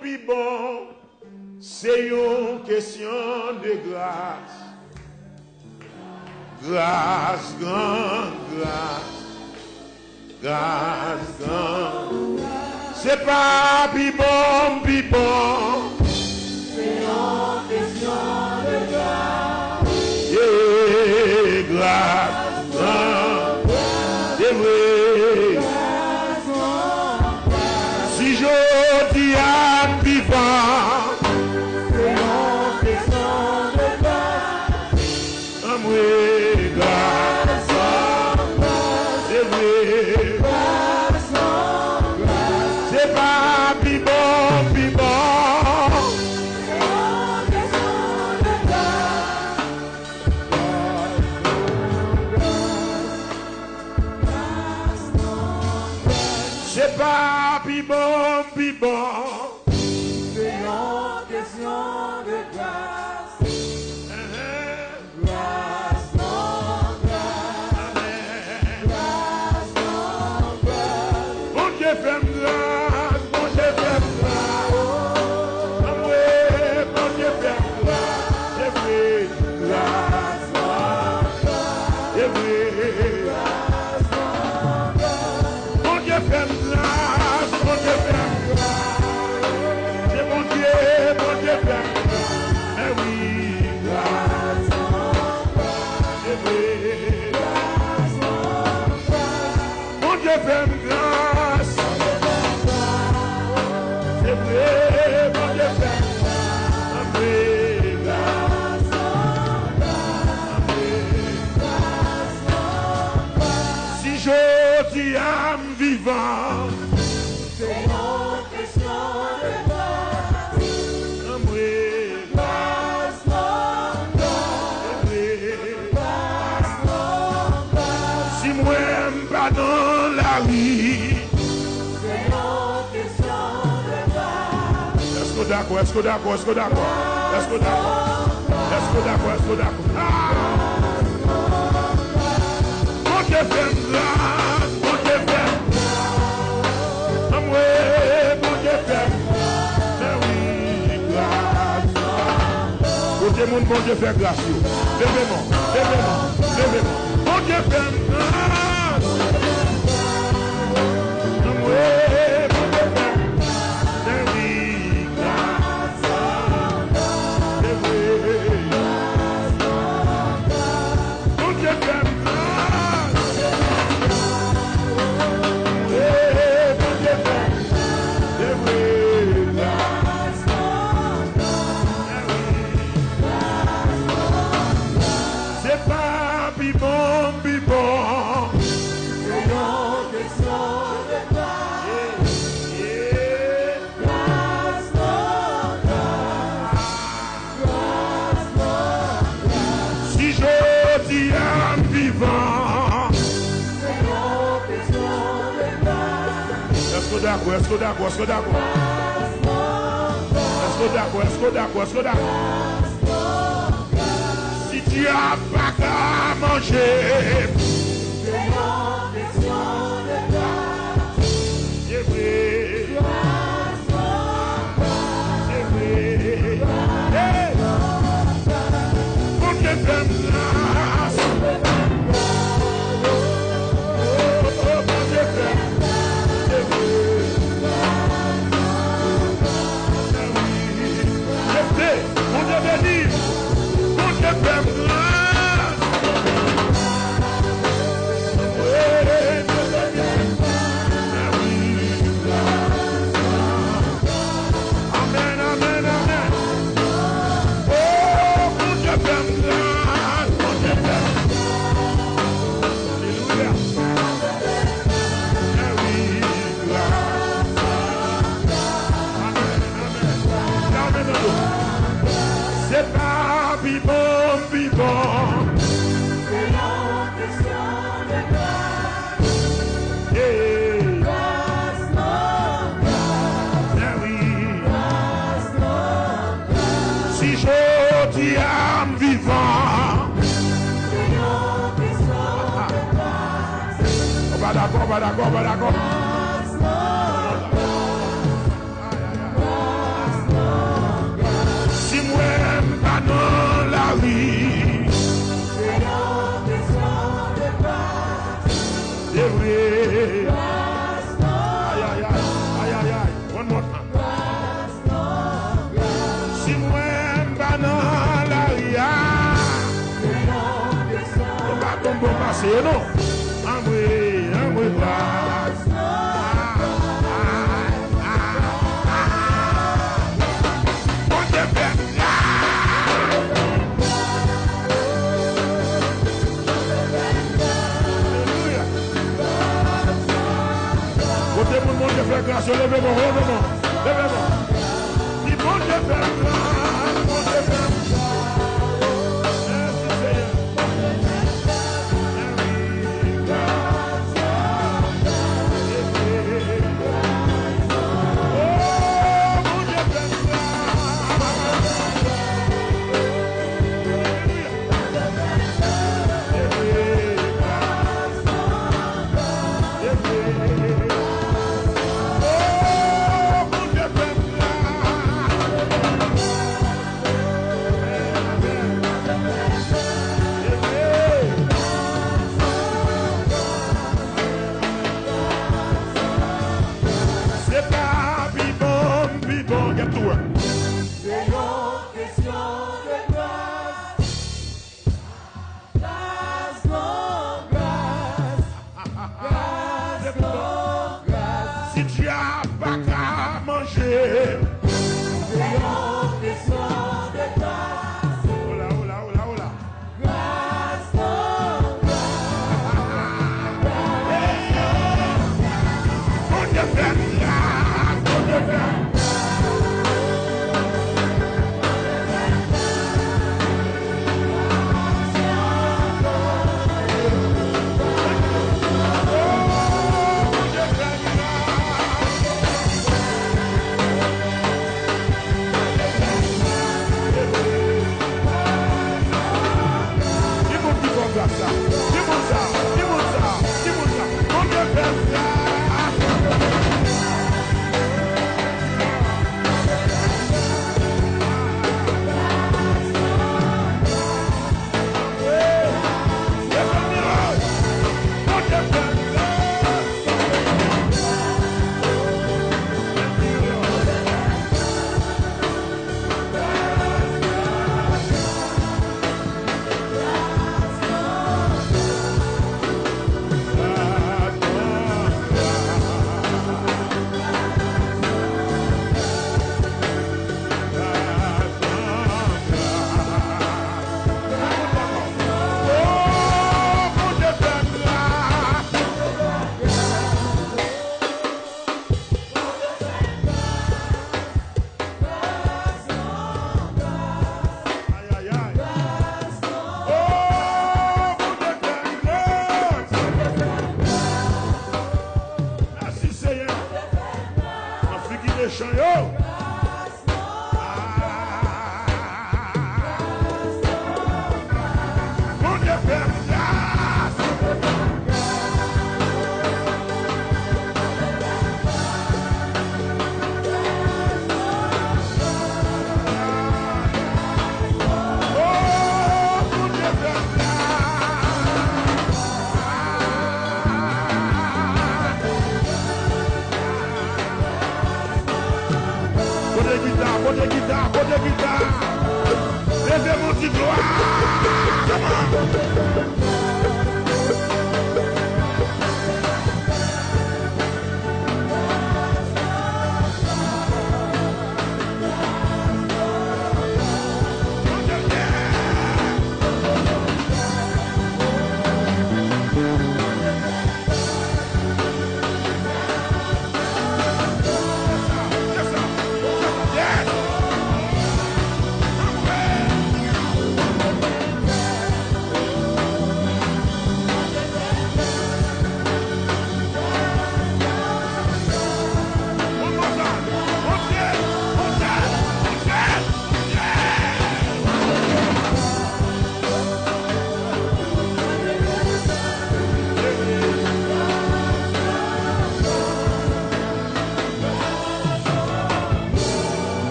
plus bon, c'est une question de grâce. Grâce, grande grâce. Grâce, grande. C'est pas plus bon, plus bon. C'est une question de grâce. Et grâce, grande. C'est vrai. Si je dis à vivant, c'est une question de grâce. amoué, grâce, c'est vrai. C'est pas plus bon, plus bon. C'est pas plus bon, plus bon. C'est une question de grâce. Grâce, non, grâce. Grâce, non, grâce. Bon Dieu fait grâce, bon Dieu fait grâce. Oui, bon Dieu fait grâce. C'est vrai, grâce, c'est vrai. Bon Dieu fait grâce, bon Dieu fait grâce. C'est mon Dieu fait grâce. Eh oui, grâce, c'est vrai. Bon Dieu fait grâce. C'est vrai, bon Dieu fait grâce. Si je dis à vivant, C'est une question de grâce. Grâce, non, grâce, non, grâce. si moi j'aime pas dans la vie, C'est une question de grâce. est-ce que d'accord, est-ce que d'accord, est-ce que d'accord, est-ce que d'accord, est-ce que d'accord, est-ce que d'accord. Mon Dieu fait grâce, mon Dieu fait grâce. Amoué, mon Dieu fait grâce. Eh oui, grâce. Côté mon bon Dieu fait grâce. Levez-moi, levez-moi, levez-moi. Mon Dieu fait grâce. Amoué, mon Dieu fait grâce. Eh oui, grâce. Eh oui. Mon Dieu fait grâce. C'est pas plus bon, plus bon. C'est une question de grâce. Grâce, non, grâce. Grâce, non, grâce. Si je dis à vivant, C'est une question de grâce. est-ce que d'accord, est-ce que d'accord, est-ce que d'accord, Grâce, non, est-ce que d'accord, est-ce que d'accord, est-ce que d'accord. Si tu as pas qu'à manger, c'est une question de grâce. c'est vrai, Grâce, non, c'est vrai. Hey! Mon Dieu fait grâce. Oh, mon Dieu fait grâce. C'est vrai. Mon Dieu béni, mon Dieu fait grâce. Oui, Dieu fait grâce. Oui. Amen, amen, amen. Oh, mon Dieu fait grâce, mon Dieu fait grâce. Alléluia. Oui, grâce. Amen, amen. Amen, amen. C'est pas plus bon, plus bon. C'est une question de grâce. Yeah. Grâce, non, grâce. Eh oui. Grâce, non, grâce. Si je dis à vivant, C'est une question de grâce. on va d'accord, on va d'accord, on va d'accord. Grâce, non, grâce. essayer, non? Amwe grâce. Bon Dieu fait Alléluia. Côté pour le monde de faire grâce, levez-moi, levez-moi, levez-moi. Dis bon Dieu fait grâce, bon Dieu fait grâce. Merci Seigneur. Si tu as pas qu'à manger, C'est une question de grâce. oh là, oh là, oh là, oh là. Grâce, oh, Bon Dieu fait grâce, bon Dieu fait.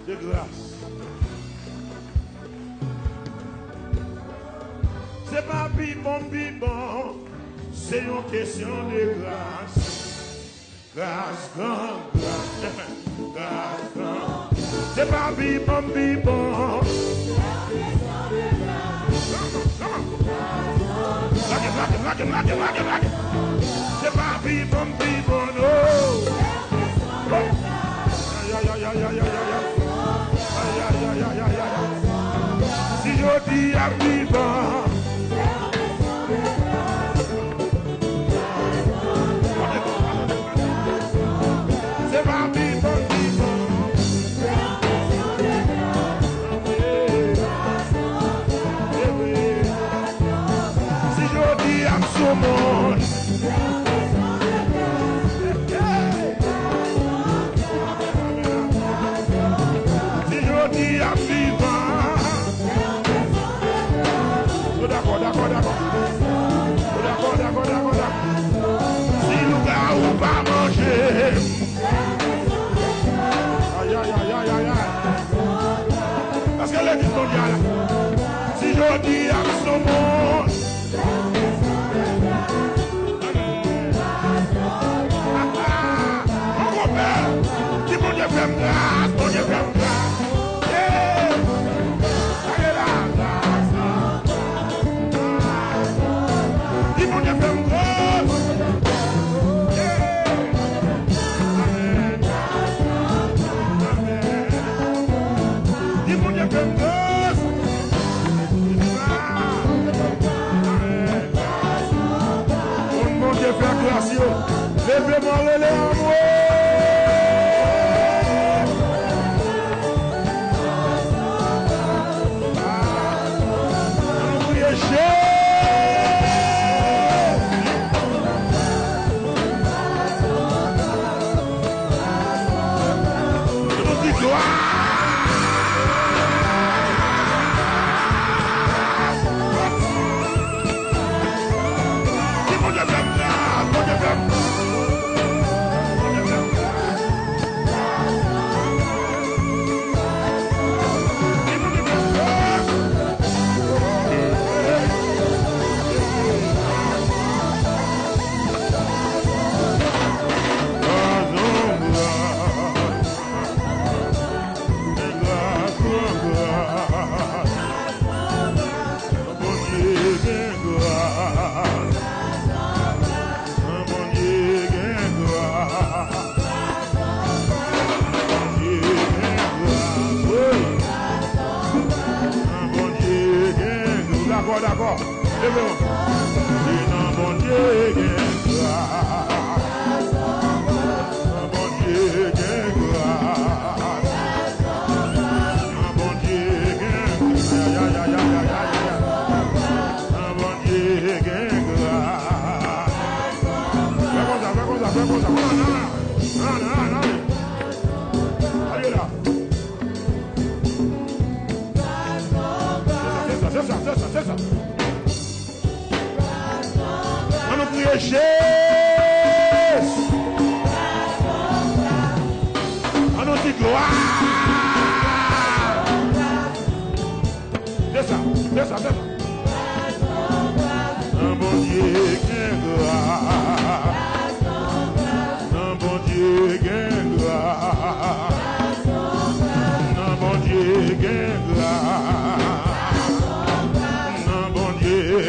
De grâce. C'est pas bibon, bibon. C'est une question de grâce. Grâce, grâce, grâce. C'est pas bibon, bibon. C'est pas bibon, bibon, non. Si je dis à vivant, c'est pas vivant, vivant. Si je dis à ce monde, si je dis à vivant, d'accord. Si nous gars pas manger, aïe. Parce que l'église mondiale, si je dis à ce monde, mon grand-père, si mon Dieu fait grâce, mon Dieu fait grâce. Levez-moi le lait en moi. D'accord. Mon Dieu, grâce. Mon Dieu, grâce. Mon Dieu, grâce. Mon Dieu, grâce. Fais comme ça. Non. Allez là. C'est ça. On nous prie Jésus. On nous dit gloire. C'est ça. Un bon Dieu qui est gloire. Un bon Dieu qui est gloire. Un bon Dieu qui est gloire. Non, bon Dieu,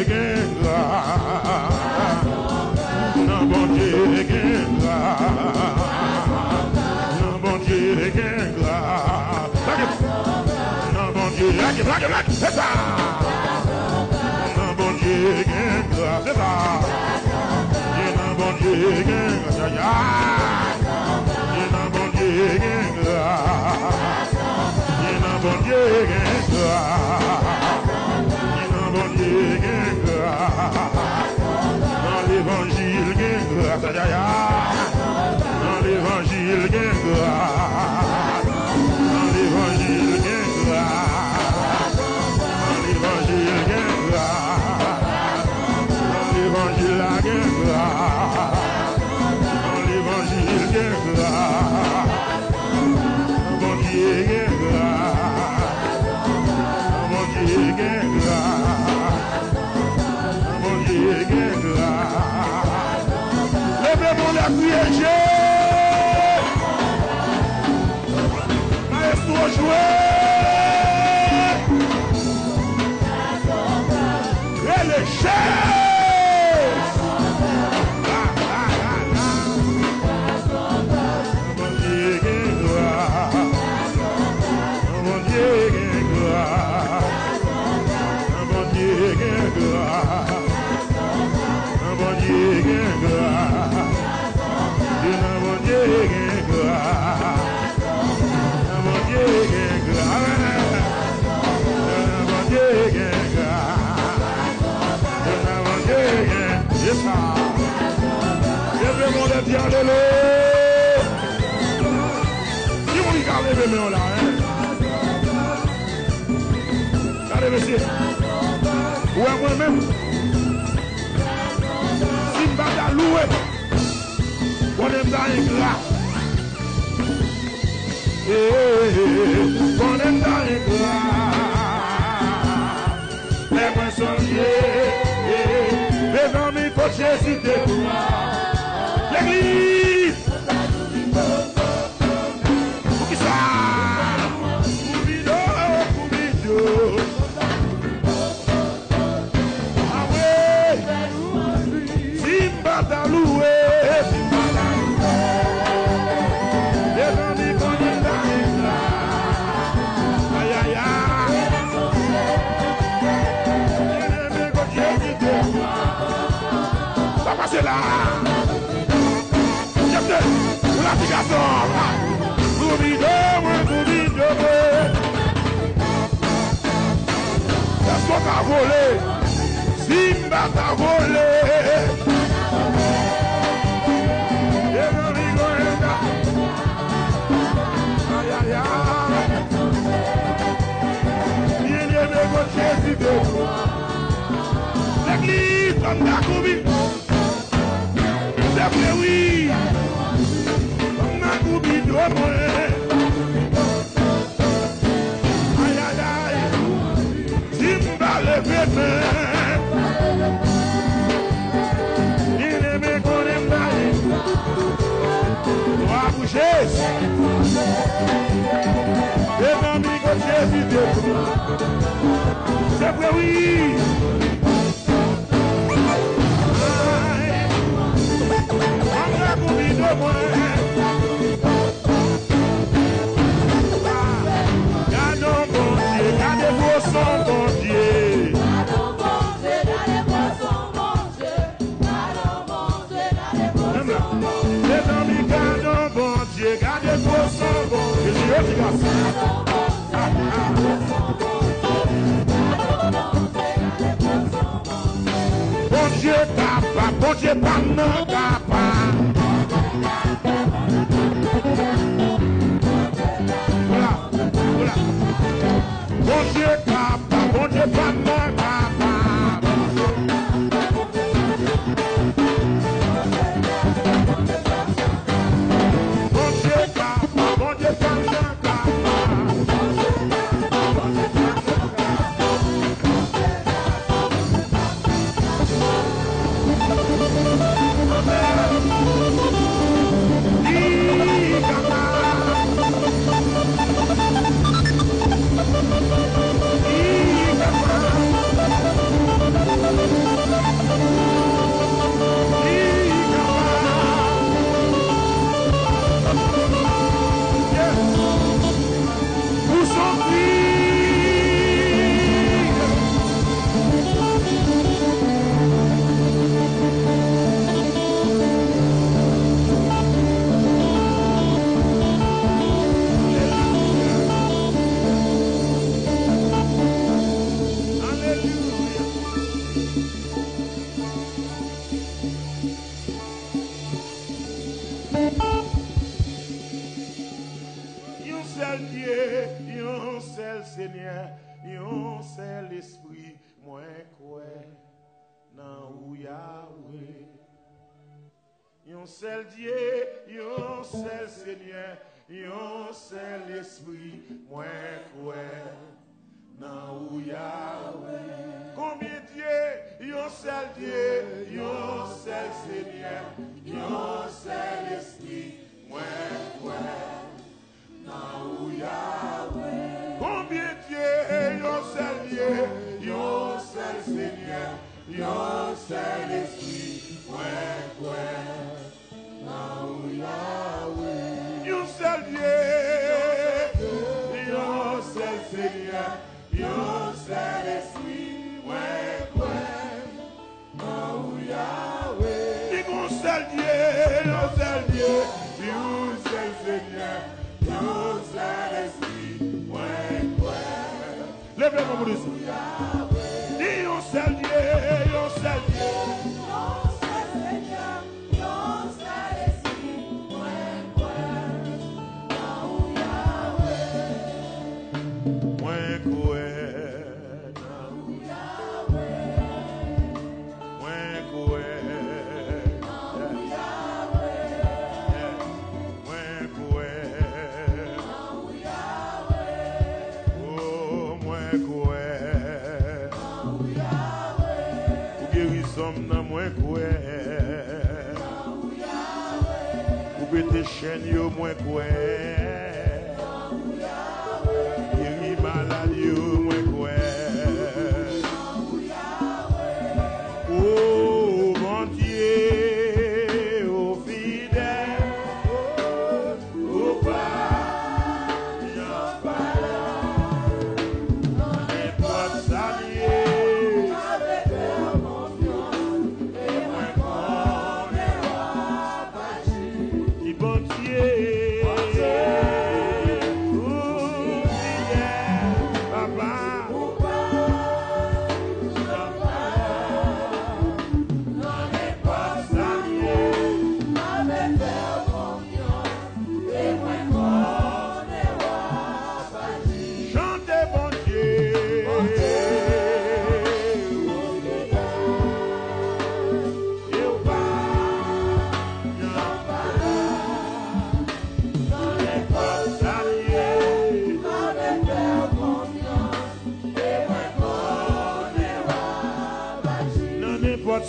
c'est ça. Non, bon Dieu, c'est ça. Non, bon Dieu, dans l'évangile, dans l'évangile, dans l'évangile, Dieu, dis alléluia. Qui on y garde les mains là, hein? Allez, monsieur. Ouais, moi-même. Si je vais louer, on aime dans les grâce. On aime dans les grâce. Les mains sont liées. Les amis, faut Jésus de toi. L'église. Pour qui ça? Pour vidéo. Ah ouais. Simba t'a loué. Simba t'a loué. Les amis, qu'on est dans les bras. Aïe, aïe, aïe. Bien-aimé, faut Jésus de toi. Ça passe là. Pour la garçon, est-ce qu'on t'a volé? Simba t'a volé. Aïe aïe aïe. Bien-aimé, votre Jésus de toi. L'église, on a commis. C'est vrai, oui. Aïe aïe aïe, Simba le bébé, il aimait qu'on aime d'aller, on va bouger, les amis que Jésus de toi, c'est vrai oui. On a commis de moi. Son bon Dieu. Les amis, gardons bon Dieu, gardez vos son bon Dieu. Bon Dieu, papa, bon Dieu, pas non, papa. Voilà, voilà. Bon Dieu, papa, bon Dieu, papa, papa. Bon Dieu, papa, bon Dieu, papa, papa. Seigneur, yon c'est l'esprit, moi quoi, nan ou Yahweh. Yon seul Dieu, yon seul Seigneur, yon seul l'esprit, moi quoi, nan ou Yahweh. Combien Dieu, yon seul Dieu, yon seul Seigneur, yon seul l'esprit, moi quoi, nan ou Yahweh. Combien Dieu, yon seul Dieu, yon seul Seigneur, yon seul esprit, quoi, nan ou Yahweh. Yon seul Dieu, yon seul Seigneur, yon seul esprit, quoi, nan ou Yahweh. Yon seul Dieu, yon seul Dieu, yon seul Seigneur, yon seul esprit. Lève-le pour nous. Dis yon seul Dieu, yon seul Dieu. Yon seul Seigneur, yon seul esprit. Chaîne yo moins quoi guéri malade yo moins quoi oh mon Dieu oh fidèle oh pas j'en parle n'importe ça lié avec mon Dieu et moi qu'on est qui bon Dieu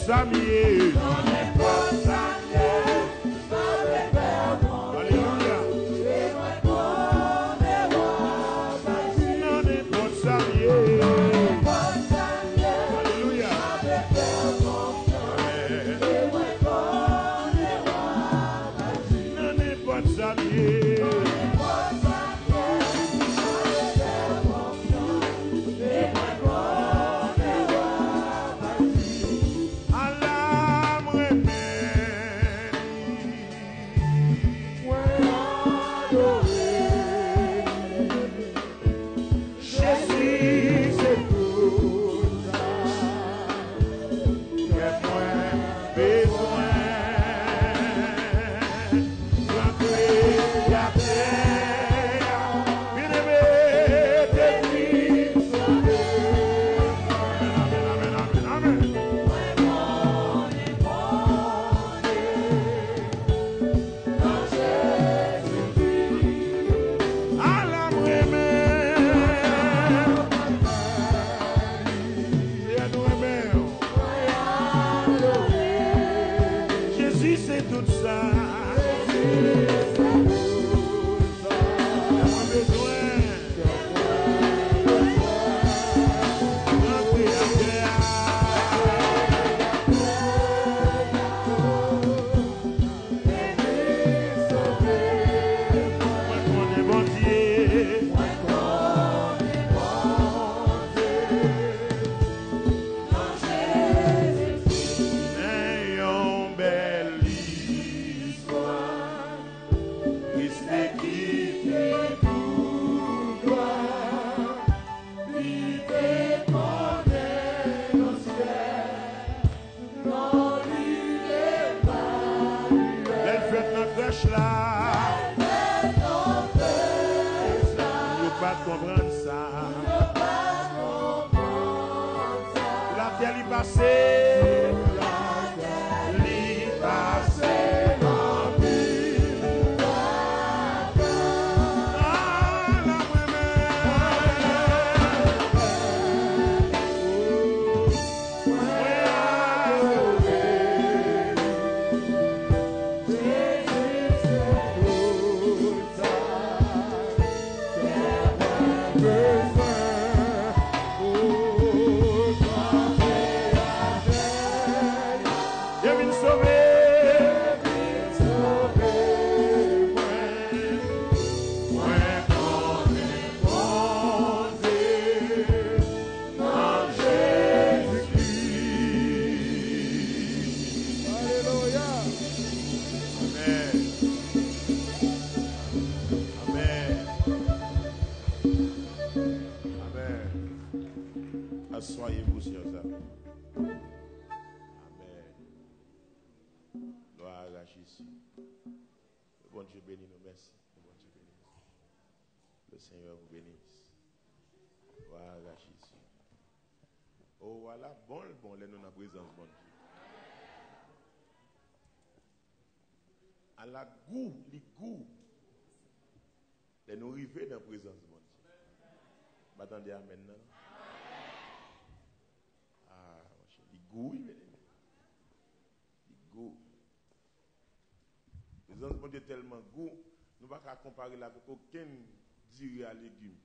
Samier, non n'est pas Samier, alléluia, non n'est pas Samier, alléluia, non n'est pas Samier. Asseyez-vous, chers amis. Amen. Gloire à Jésus. Le bon Dieu bénit nous, merci. Le bon Dieu bénit. Le Seigneur vous bénisse. Oh voilà, bon, là nous dans la présence bon Dieu. À la goût, les goûts. Là nous arrivons dans la présence bon Dieu. M'attendez amen non? Ah, mon cher, les goûts, les goûts. La présence bon Dieu est tellement goût, nous ne pouvons pas comparer là avec aucun dieu à légumes.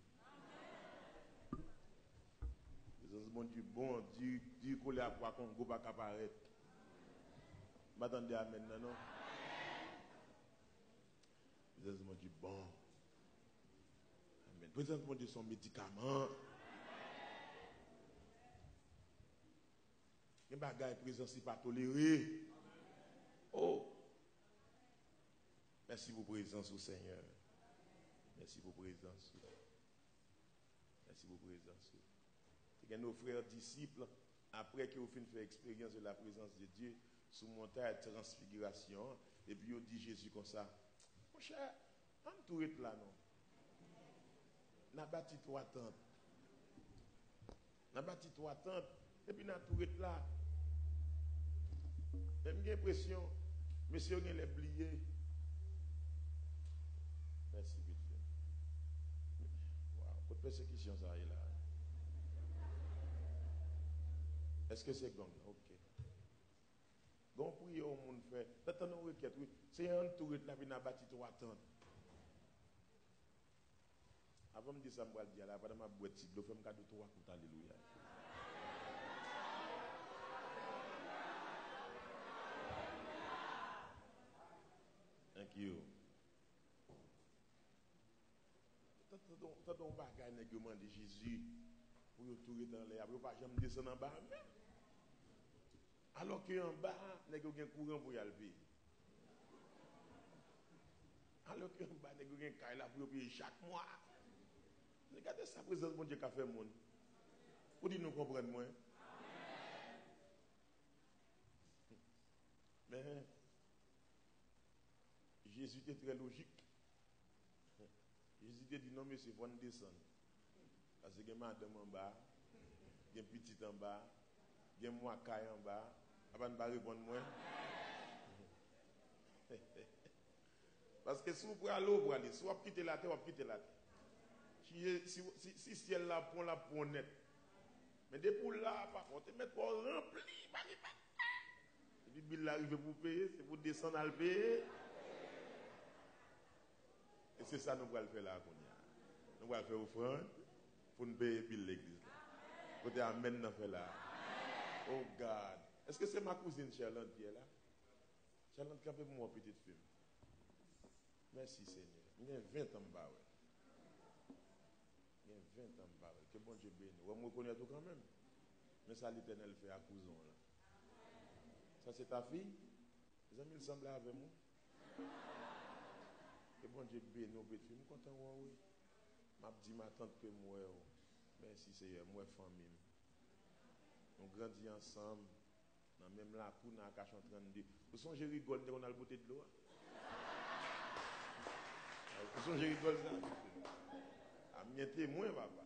Les bon Dieu bon, Dieu collé à quoi qu'on ne peut pas apparaître. M'attendez amen non? Les bon Dieu bon. Amen. Présence bon Dieu son médicament. Les bagages présence si pas toléré. Oh. Merci pour présence au Seigneur. Merci pour présence. Merci pour présence. Et nos frères disciples, après qu'ils ont fait expérience de la présence de Dieu, sous montagne de transfiguration, et puis ils dit Jésus comme ça, mon cher, on tout est là, non? On a bâti 3 tentes. On a bâti 3 tentes, et puis on a tout est là. J'ai l'impression, monsieur, on a oublié. Merci, vite fait. Wow, quelle persécution ça est là. Est-ce que c'est gang? Ok. Gon prier au monde fait. T'attends une requête, oui. C'est un tour là, puis on a bâti 3 tentes. Avant de dire ça, je vais dire là, pendant ma boîte, je fais un cadeau 3 coups, alléluia. Thank you. T'as un bagage négocié de Jésus pour y tourner dans l'air. Après, pas jamais descendre en bas. Alors qu'en bas, négocié un courant pour y aller. Alors qu'en bas, négocié un caille là pour payer chaque mois. Regardez ça, présence bon Dieu qu'a fait le monde. Pour dire nous comprendre moins. Mais Jésus était très logique. Jésus a dit non, mais c'est pour nous descendre. Parce que il y a madame en bas, il y a petit en bas, il y a moi caille en bas. Avant de ne pas répondre moi. Parce que si vous pouvez aller pour aller, si vous quittez la terre, vous quittez la terre. Si ciel là, pour la pour net. Mais des pour là, par contre, mettre pour rempli, et puis il arrive pour payer, c'est pour descendre à le payer. Et c'est ça que nous allons faire là. Nous allons faire offrande pour nous payer l'église. Côté amen, nous fait là. Oh God. Est-ce que c'est ma cousine Charlotte qui est là? Charlotte, quand même, moi, petite fille. Merci Seigneur. Il y a 20 ans, bah ouais. Il y a 20 ans, bah ouais. Que bon Dieu bénisse. On me reconnaît tout quand même. Mais ça, l'Éternel fait à cousin là. Ça, c'est ta fille? Les amis, ils semblent avec moi. Que bon Dieu bénisse, petite fille. Je suis content, oui. Je dis ma tante que moi. Merci Seigneur, moi, famille. On grandit ensemble. Dans même la cour, dans la cache en 32. Vous songez rigole, on a le beauté de l'eau. Vous songez rigole ça? Ah, bien témoin, papa.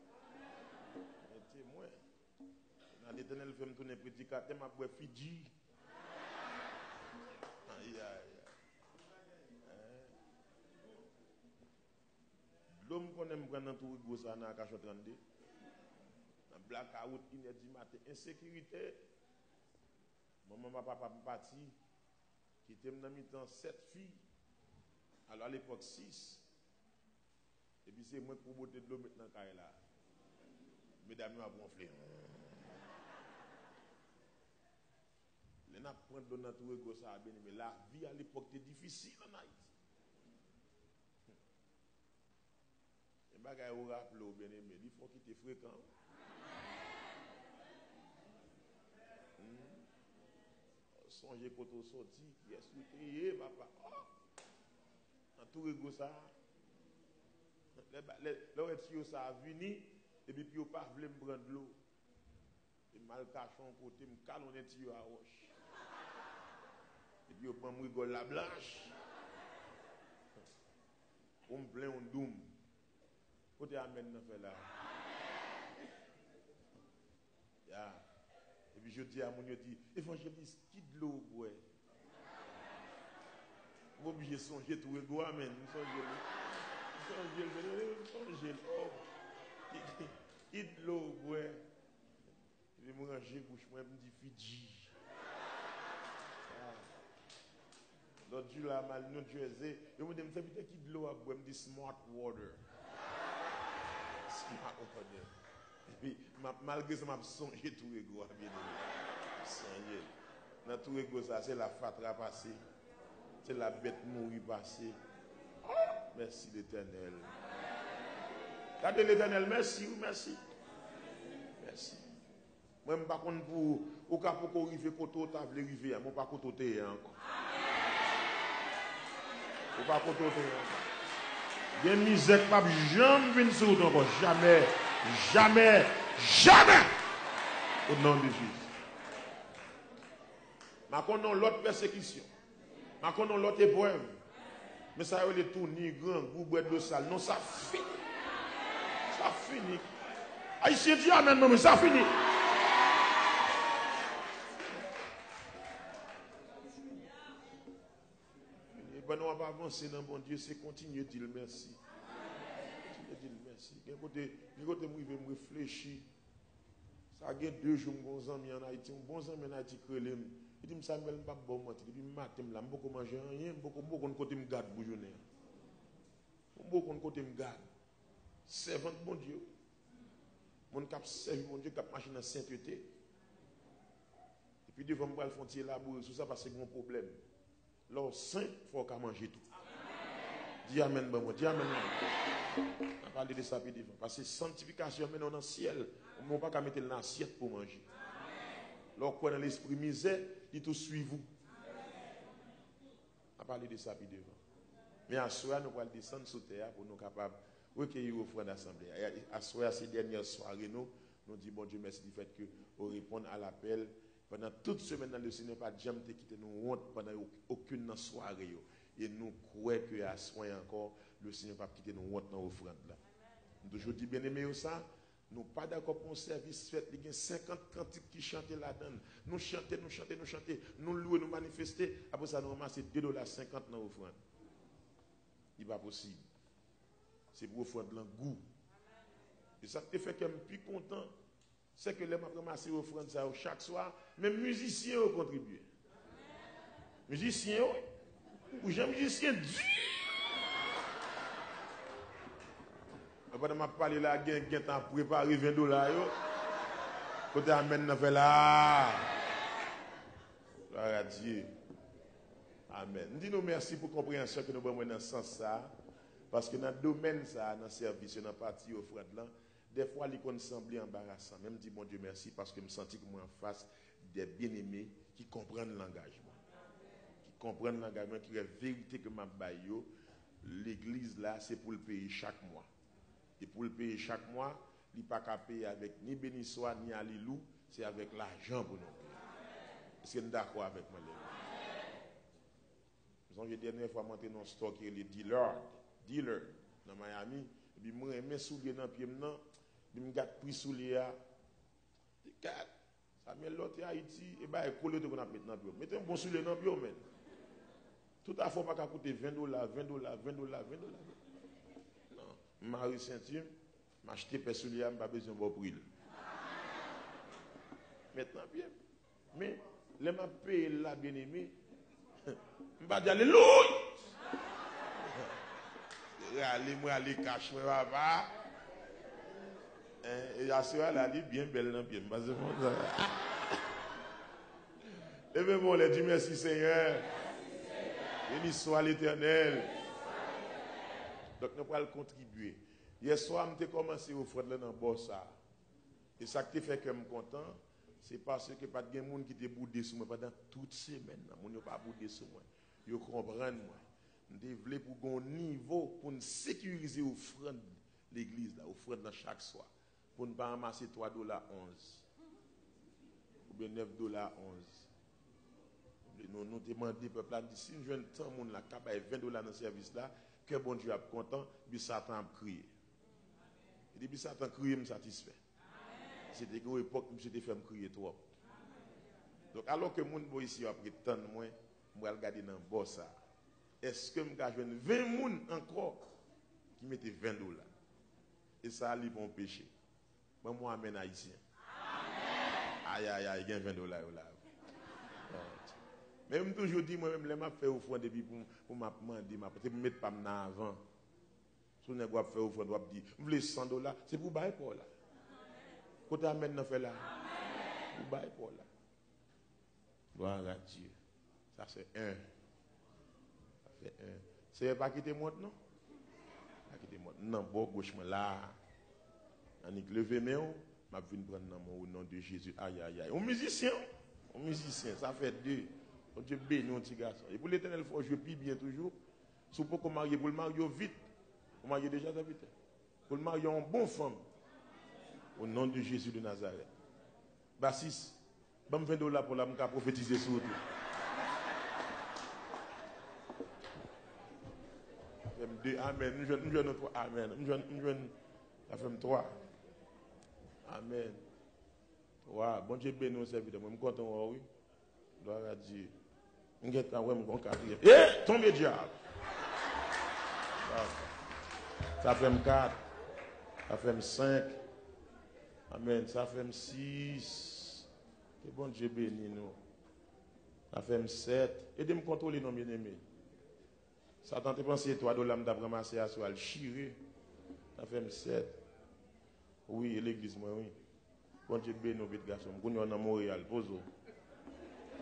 Bien témoin. Dans l'Éternel, fait me tourner petit caté, ma boue Fidji. Aïe, aïe. L'homme qu'on aime prendre dans tout le ça dans la cache en 32. Dans blackout, 1h du matin, insécurité. Maman, papa, parti. Qui était dans le temps 7 filles. Alors à l'époque 6. Et puis c'est moi pour botter de l'eau maintenant quand là. Mesdames, nous avons gonflé. Les n'a prendre de l'eau dans tout le ça bien mais la vie à l'époque était difficile en Haïti. Et bagaille au rappel bien aimé, il faut qu'il était fréquent. Songez quand on sorti, qui est souté, papa. Dans tout le ça. Le tuyau ça a venu, et puis il pas voulu me prendre l'eau. Et mal cachon côté, me calme on est tuyau à roche. Et puis il prend me rigole la blanche. On me plaint, on doum. Côté amène dans fait là. Ya. je dis à mon dit, évangéliste, qui de l'eau, ouais. Vous obligez de songer tout ego, amen. Songez qui de l'eau, ouais. Je vais me ranger bouche, moi, je me dis Fidji. L'autre jour, là, mal New Jersey, je me dis, qui de l'eau, je me dis smart water. Smart water. Et puis, malgré ça, je songé tout ego, bien aimé. Songé. Dans tout ego, ça, c'est la fatra passée. C'est la bête mourir passée. Oh, merci l'Éternel. Regardez l'Éternel, merci ou merci. Merci. Moi, je ne sais pas pour au cas pour arriver côté tu as voulu arriver, moi pas côté encore. Ou pas côté encore. Bien misère pas jamais venir sur toi, jamais, jamais, jamais. Au nom de Jésus. Ma connais l'autre persécution. Ma connais l'autre épreuve. Mais ça y est tout ni grand, goût de sale. Non, ça finit. Ça finit. Haïtien dit amen, mais ça finit. Et ben on va avancer dans bon Dieu, c'est continuer de dire merci. Continuer de dire merci. D'un côté, moi je vais me réfléchir. Ça a 2 jours, bon ami en Haïti, un bon ami en Haïti crélé. Il dit Samuel pas bon mentir, depuis matin là, beaucoup manger rien, beaucoup côté me garde pour journée. Beaucoup côté me garde. Servante bon Dieu. Mon cap servi mon Dieu cap marcher dans sainteté. Et puis devant moi le frontier labourer sur ça parce que c'est mon problème. L'or saint faut qu'à manger tout. Dis amen bon moi, dis amen. On va parler de ça puis devant parce que sanctification maintenant dans le ciel, on ne peut pas mettre dans l'assiette pour manger. Lorsque dans l'esprit misère, il tout suit vous. On va parler de ça puis devant. Mais à soir nous allons descendre sur terre pour nous capables recueillir au front d'assemblée. À soir ces dernières soirées nous disons bon Dieu merci du fait que vous répondez à l'appel. Pendant toute semaine dans le Seigneur pas jamais quitté nous honte pendant aucune soirée et nous croyons que à soir encore le Seigneur pas quitter nous honte dans l'offrande là. Nous toujours dit bien aimé ça. Nous pas d'accord pour un service fait, il y a 50 cantiques qui chantent là-dedans. Nous chanter, nous louer, nous manifester. Après ça, nous ramasser $2.50 dans l'offrande. Il n'est pas possible. C'est pour offrande le goût. Et ça te fait que je suis plus content. C'est que les gens ramassent l'offrande chaque soir. Même musiciens ont contribué. Musiciens, ou j'ai musicien dur. Pendant que je parle là, il y a temps pour préparer $20. Côté amène dans fait là. Gloire à Dieu. Amen. Nous disons merci pour la compréhension que nous avons dans ce sens. Parce que dans le domaine, ça, dans le service, dans la partie offrande là, des fois, il peut sembler embarrassant. Même dit bon Dieu merci parce que je me sens que moi en face des bien-aimés qui comprennent l'engagement. Qui comprennent l'engagement, qui est la vérité que je baille. L'église là, c'est pour le payer chaque mois. Et pour le payer chaque mois, il n'y a pas qu'à payer avec ni bénissoir, ni alilou, c'est avec l'argent pour nous payer. Est-ce que vous êtes d'accord avec moi? La dernière fois, je suis dans un store qui est le dealer dans Miami. Et puis, je me suis soulié dans le pied, je me suis pris soulié. Ça met l'autre Haïti, et bien, il colle de qu'on a mis dans le pied. Mettez un bon soulier dans le pied, tout à fait, pas coûter $20, $20. Marie Saint-Tim, m'acheter personnellement, je n'ai pas besoin de bon prix. Maintenant, bien. Mais, les m'a payé là, bien aimé, je ne vais pas dire alléluia. Allez-moi, allez, cache-moi, papa. Et la soirée, elle est bien belle dans bien. Et bien, bon, les dit merci Seigneur. Béni soit l'Éternel. Donc, nous allons contribuer. Hier soir, je commencé à offrir dans le bossa. Et ça qui fait que je suis content, c'est parce que pas de gens qui étaient boudés sur moi pendant toute semaine. Ils n'ont pas boudé sur moi. Ils comprennent moi. Je voulais pour un niveau pour sécuriser l'offrande de l'église, l'offrande dans chaque soir. Pour ne pas ramasser $3.11. Ou bien $9.11. Nous demandons au peuple, si nous avons tant de monde là, qui a $20 dans le service là, que bon Dieu est content, puis Satan a crié. Et depuis Satan a crié, je me satisfait. C'était une époque où j'étais fait me crier trop. Donc, alors que mon ici a pris tant de moins, je vais regarder dans le boss. Est-ce que je vais jouer 20 personnes encore qui mettent $20? Et ça, c'est un péché. Bon, moi, amène haïtien. Aïe, aïe, aïe, il y a $20 là. Mais je me toujours dit, moi-même, je vais faire offrande depuis pour m'apprendre, pour me mettre pas en avant. Si vous avez fait offrande, vous dire, vous voulez $100, c'est pour bailler pour là. Quand tu amènes dans fait là, pour bailler pour là. Gloire à Dieu. Ça c'est un. Ça fait un. C'est pas quitter moi, non? Pas quitter moi. Non, bon, gauche, là. On est levé, mais on m'a vu prendre au nom de Jésus. Aïe, aïe, aïe. Un musicien, ça fait deux. Dieu bénit nos petits garçons. Et pour l'éternel, il faut jouer plus bien toujours. Si vous pouvez marier, pour le marier vite. Vous mariez déjà vite. Pour le marier en bonne femme. Au nom de Jésus de Nazareth. Bassis, je vais $20 pour la prophétiser sur vous. Deux, amen. Nous jouons trois, amen. Nous jouons, ça fait 3. Amen. 3. Bon Dieu bénit nos serviteurs. Je suis content, oui. Gloire à Dieu. Je suis content, quatrième. Eh, tombez diable. Ça fait 4. Ça fait 5. Amen. Ça fait 6. Que bon Dieu bénit nous. Ça fait 7. Aidez-moi à contrôler nos bien-aimés. Satan te pense $3 d'après ramasser à soi, le chiré. Ça fait 7. Oui, l'église, moi, oui. Bon Dieu bénit nos petits garçons. Nous sommes à Montréal, poso.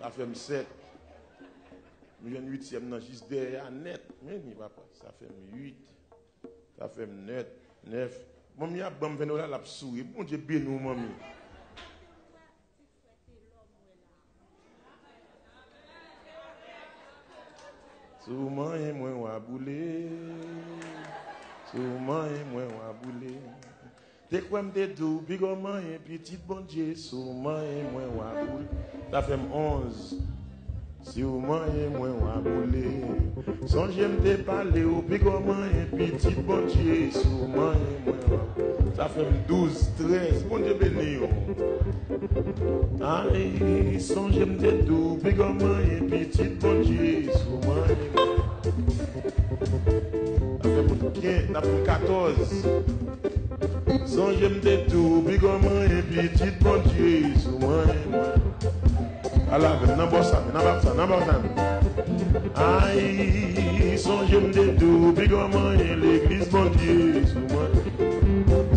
Ça fait 7. Nous sommes 8e, juste derrière, net. Mais papa, ça fait 8. Ça fait 9. Maman a bon $20 la souris. Bon Dieu bénit nous, maman. Souvent et moi wa boulé. Souvent et moi wa boulé. T'es quoi me dou bigoman et petite bon Dieu. Souvent et moi wa boulé. Ça fait 11. Souvent et moi wa boulé. Son j'aime te parler au bigoman et petite bon Dieu. Souvent et moi wa. Ça fait 12, 13. Bon Dieu béni. Aïe, son j'aime te dou bigoman et petite bon Dieu. Souvent et moi. Ça fait 14. Son j'aime de tout, bigoman et petit bon Dieu, sous moi et moi. Alors, n'importe ça. Aïe, son j'aime de tout, bigoman et l'église bon Dieu, sous moi.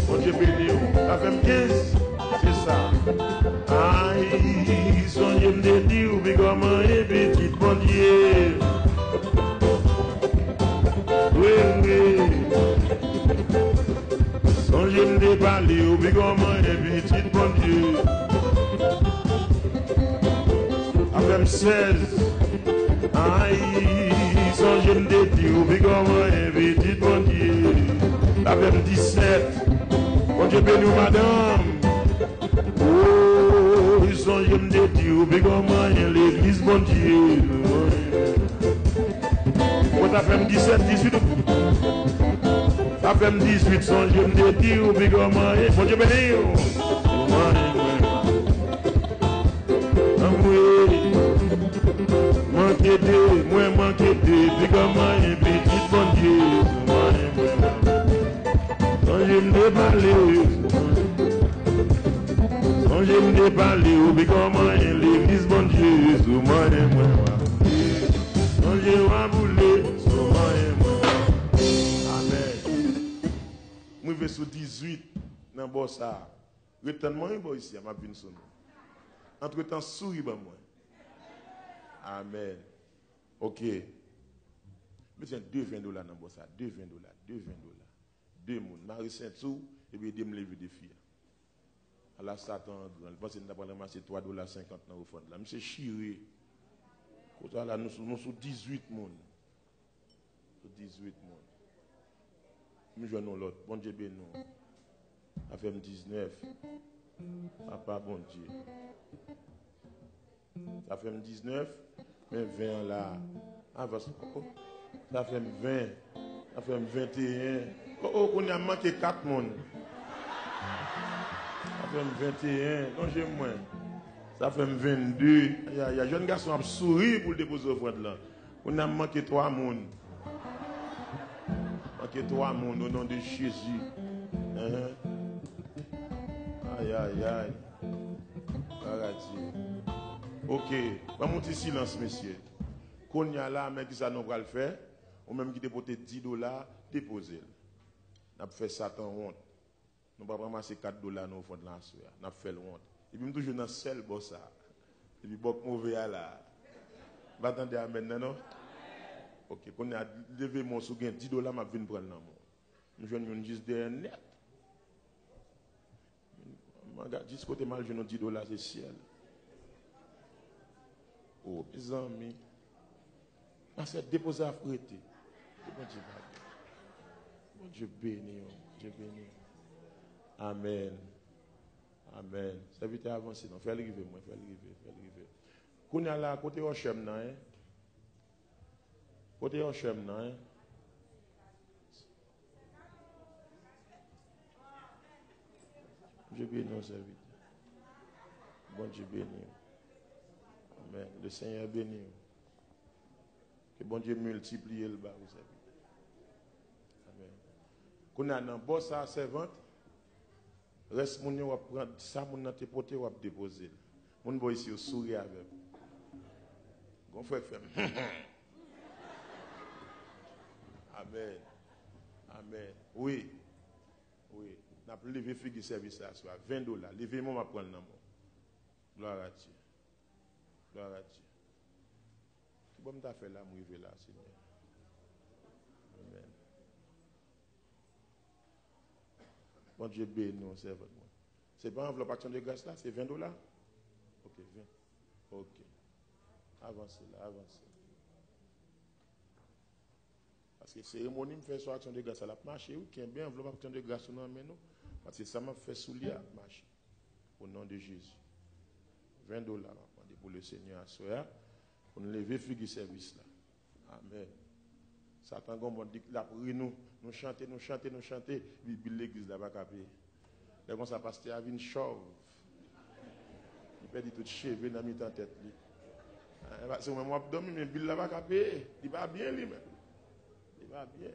Bon Dieu béni, ça fait 15, c'est ça. Aïe, son j'aime de tout, bigoman et petit bon Dieu. Oui. Son j'aime de parler au bigoman et petit bon Dieu. Avec 16. Aïe, son j'aime de dire au bigoman et petit bon Dieu. Avec 17. Bon Dieu béni madame. Oh, son j'aime de dire au bigoman et l'église bon Dieu. Quand fait 17, 18, ça fait 18, son je me dis au bigoman, et bon Dieu béni, manquez de, moi manquez de, bigoman et petit bon Dieu, son je me déballer, son je me déballer au bigoman et l'église bon Dieu, son je vais bouler. Moi, je vais sur 18 dans le bossa. Retenez-moi ici, je vais sur nous. Entre-temps, souris moi. Amen. Ok. Mais c'est $2 dans le bossa. $2. 2 moun. Marie Saint-Sou, et puis il me lever des filles. Alors, Satan, je pense qu'il n'a pas ramassé $3.50 dans le fond. Là, c'est chiré. Là, nous sommes sur 18 moun. Sur 18 moun. Nous jouons l'autre. Bon Dieu béni nous. Ça fait 19. Papa, bon Dieu. Ça fait 19. Mais 20 là. Ça fait 20. Ça fait 21. On a manqué 4 monde. Ça fait 21. Non, j'ai moins. Ça fait 22. Il y a un jeune garçon qui a souri pour déposer l'offrande là. On a manqué 3 personnes. Manqué 3 personnes au nom de Jésus. Aïe, aïe, aïe. Ok, on va monter silence, messieurs. Qu'on y a là, mais qui ça nous va le faire, ou même qui déposer $10, déposer. On a fait ça en honte. Nous ne pouvons pas ramasser $4 au fond de la soirée. On a fait le honte. Et puis, nous toujours dans le seul boss. Et puis, bon, mauvais là. Vous attendez à maintenant, non? Ok, qu'on a levé mon sou, $10, je vais venir prendre dans mon. Nous jouons juste derrière net. Juste côté mal, je nous $10, c'est ciel. Oh, mes amis. C'est déposé à fouetter. Bon Dieu béni. Dieu béni. Amen. Amen. Ça veut dire avancer. Non, fais arriver, moi. Fais arriver. Qu'on a là, côté Hochem, hein? Côté Hochem, hein? Dieu béni, serviteur. Bon Dieu béni. Amen. Le Seigneur béni. Que bon Dieu multiplie le bas, vous savez. Amen. Qu'on a dans boss à servante, reste mon yo va prendre ça mon nan te porter ou déposer. Mon boy ici au sourire avec. Gon frère fait. Amen. Amen. Oui. Oui. N'a pas levé figue service là soit $20. Levez-moi m'a prendre dans moi. Gloire à Dieu. Gloire à Dieu. Tout bon t'a fait là, m'river là, Seigneur. Amen. Bon Dieu béni nous, servant. C'est pas enveloppe action de grâce là, c'est $20? Ok, 20. Ok. Avancez là, avancez. Parce que cérémonie me fait sur action de grâce à la marché, ou qui est bien enveloppe action de grâce non mais nous. Parce que ça m'a fait soulier à marcher. Au nom de Jésus. $20 pour le Seigneur à soi. Pour nous lever figue service là. Amen. Satan gon dit la pour nous chanter, puis l'église là pas capé. Là comme ça pasteur vient chauve. Il perd tout cheveux dans mi tête li. C'est moi dormi mais Bill là pas capé. Il va bien lui même. Il va bien.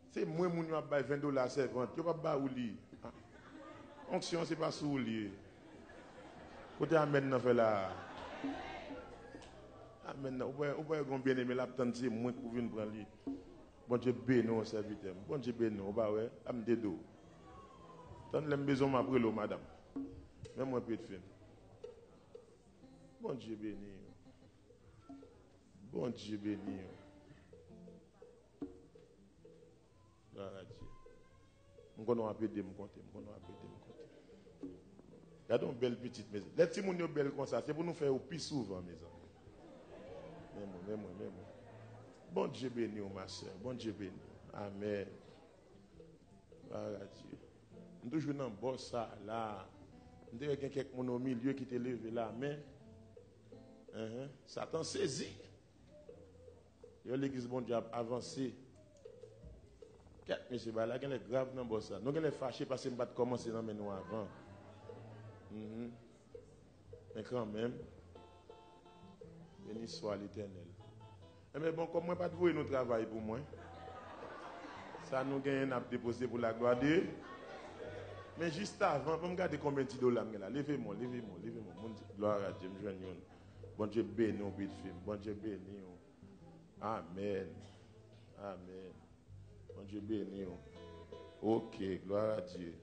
C'est moi moun yo ba $20 servante, yo pas ba ou li. Onction c'est pas sous li. Côté amen nan fait là. Amen. Ou pas bien aimé la tante c'est moi pour venir prendre lui. Bon Dieu béni au serviteur. Bon Dieu béni, on va ouais, am dedo. Tant l'aime besoin m'après l'eau madame. Même moi peut de film. Bon Dieu béni. Bon Dieu béni. Gloire à Dieu. On connaît appeler me compter, Regardez une belle petite maison. Les petits moun yo belle comme ça, c'est pour nous faire au plus souvent mes amis. Même moi. Bon Dieu béni, ma soeur. Bon Dieu béni. Amen. Gloire à Dieu. Nous toujours dans boss ça là. Nous avons quelques moun au milieu qui te levé là, mais Satan saisi. L'église bon Dieu a avancé. Monsieur là, il est grave dans boss ça. Nous sommes fâchés parce que nous avons commencé dans nous avant. Mais quand même, béni soit l'Éternel. Mais bon, comme moi, pas de vous nous travail pour moi. Ça nous gagne à déposer pour la gloire de Dieu. Mais juste avant, pour me garder combien de $, là. Levez-moi. Gloire à Dieu, bon Dieu béni, on peut film. Bon Dieu béni. Amen. Bon Dieu béni. Ok, gloire à Dieu.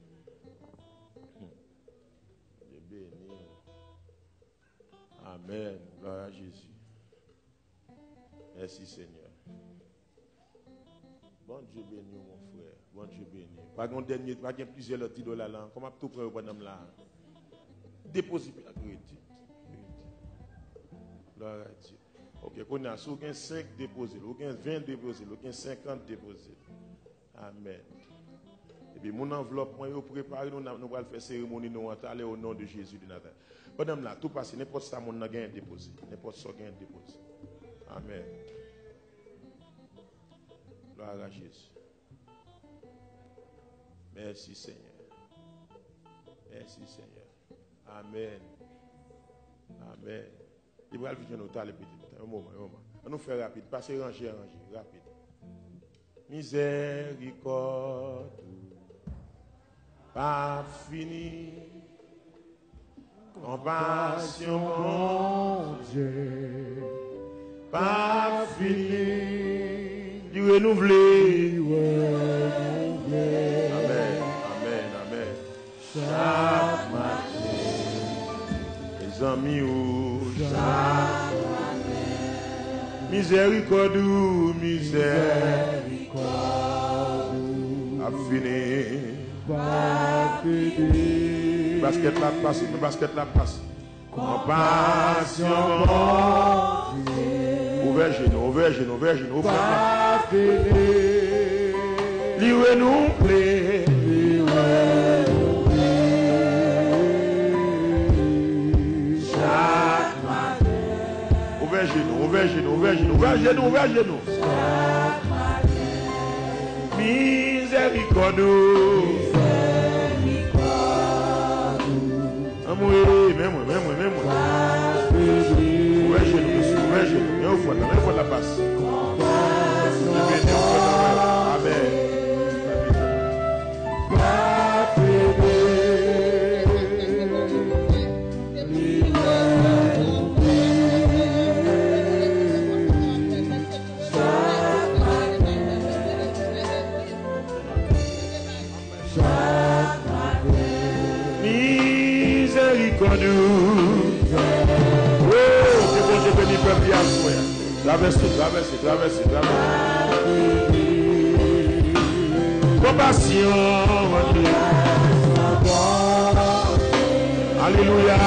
Dieu béni. Amen. Gloire à Jésus. Merci Seigneur. Bon Dieu béni mon frère. Bon Dieu béni. Pas de dernier, pas de plusieurs $10 là. Comment tout prendre pendant là? Déposer la crédit. Gloire à Dieu. Ok, qu'on a 5 déposés, ou 20 déposés, ou 50 déposés. Amen. Et puis mon enveloppe, moi, je prépare, nous allons faire cérémonie, nous allons aller au nom de Jésus de Nazareth. Pendant là, tout passe, n'importe ça, mon a déposé. N'importe ça, gain déposé. Amen. Gloire à Jésus. Merci Seigneur. Merci Seigneur. Amen. Mais il va le faire nous parler petit. Un moment. On nous fait rapide. Passez ranger, rapide. Miséricorde, pas fini. Compassion, mon Dieu, pas fini. Du renouvelé. Amen. Chaque matin, les amis ou chaque matin. Miséricorde, a fini. Basket la passe. Compassion, ouvert genou. Lui nous plaît. Chaque matin. Ouvert genou. Chaque matin. Miséricorde. Même. Ouvert genou. Même fois la passe. Amen. Miséricorde. Oh, que bon Dieu bénisse peuple à soi. Traversez. Compassion, mon Dieu. Alléluia.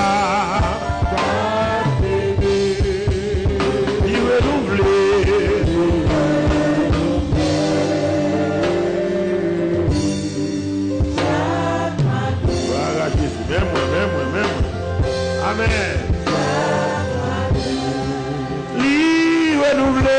Il renouvelé. Voilà Jésus, même. Amen. Il renouvelé.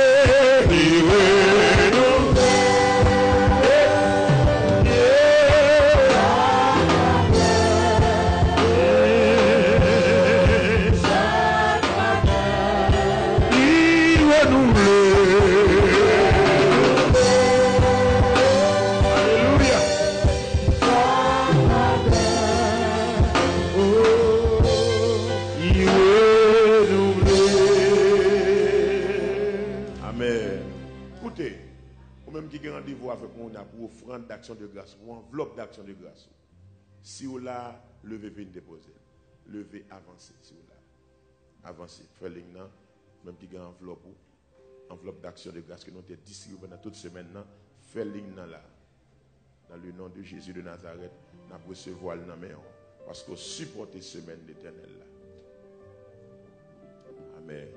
Rendez-vous avec nous pour offrande d'action de grâce ou enveloppe d'action de grâce. Si vous là, levez, venez déposer. Levez, avancez. Si vous là, avancez. Faites l'ignan, même qui a enveloppe d'action de grâce que nous avons distribué pendant toute semaine. Faites l'ignan là. Dans le nom de Jésus de Nazareth, nous avons recevoir le nom parce que supportez semaine d'éternel là. Amen.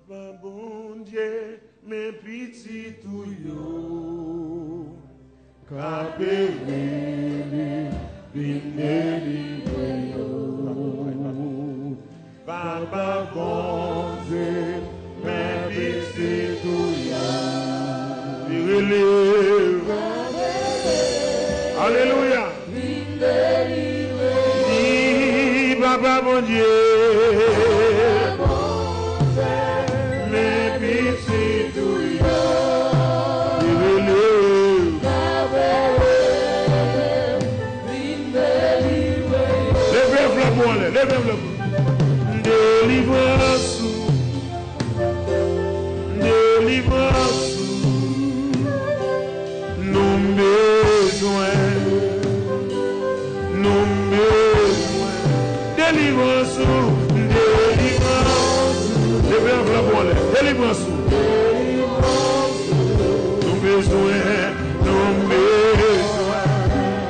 Papa bon Dieu, mes petits tuyaux, Papa bon Dieu, mes petits tuyaux, Alléluia. Dis Papa bon Dieu. Délivrance, nos besoins, délivrance,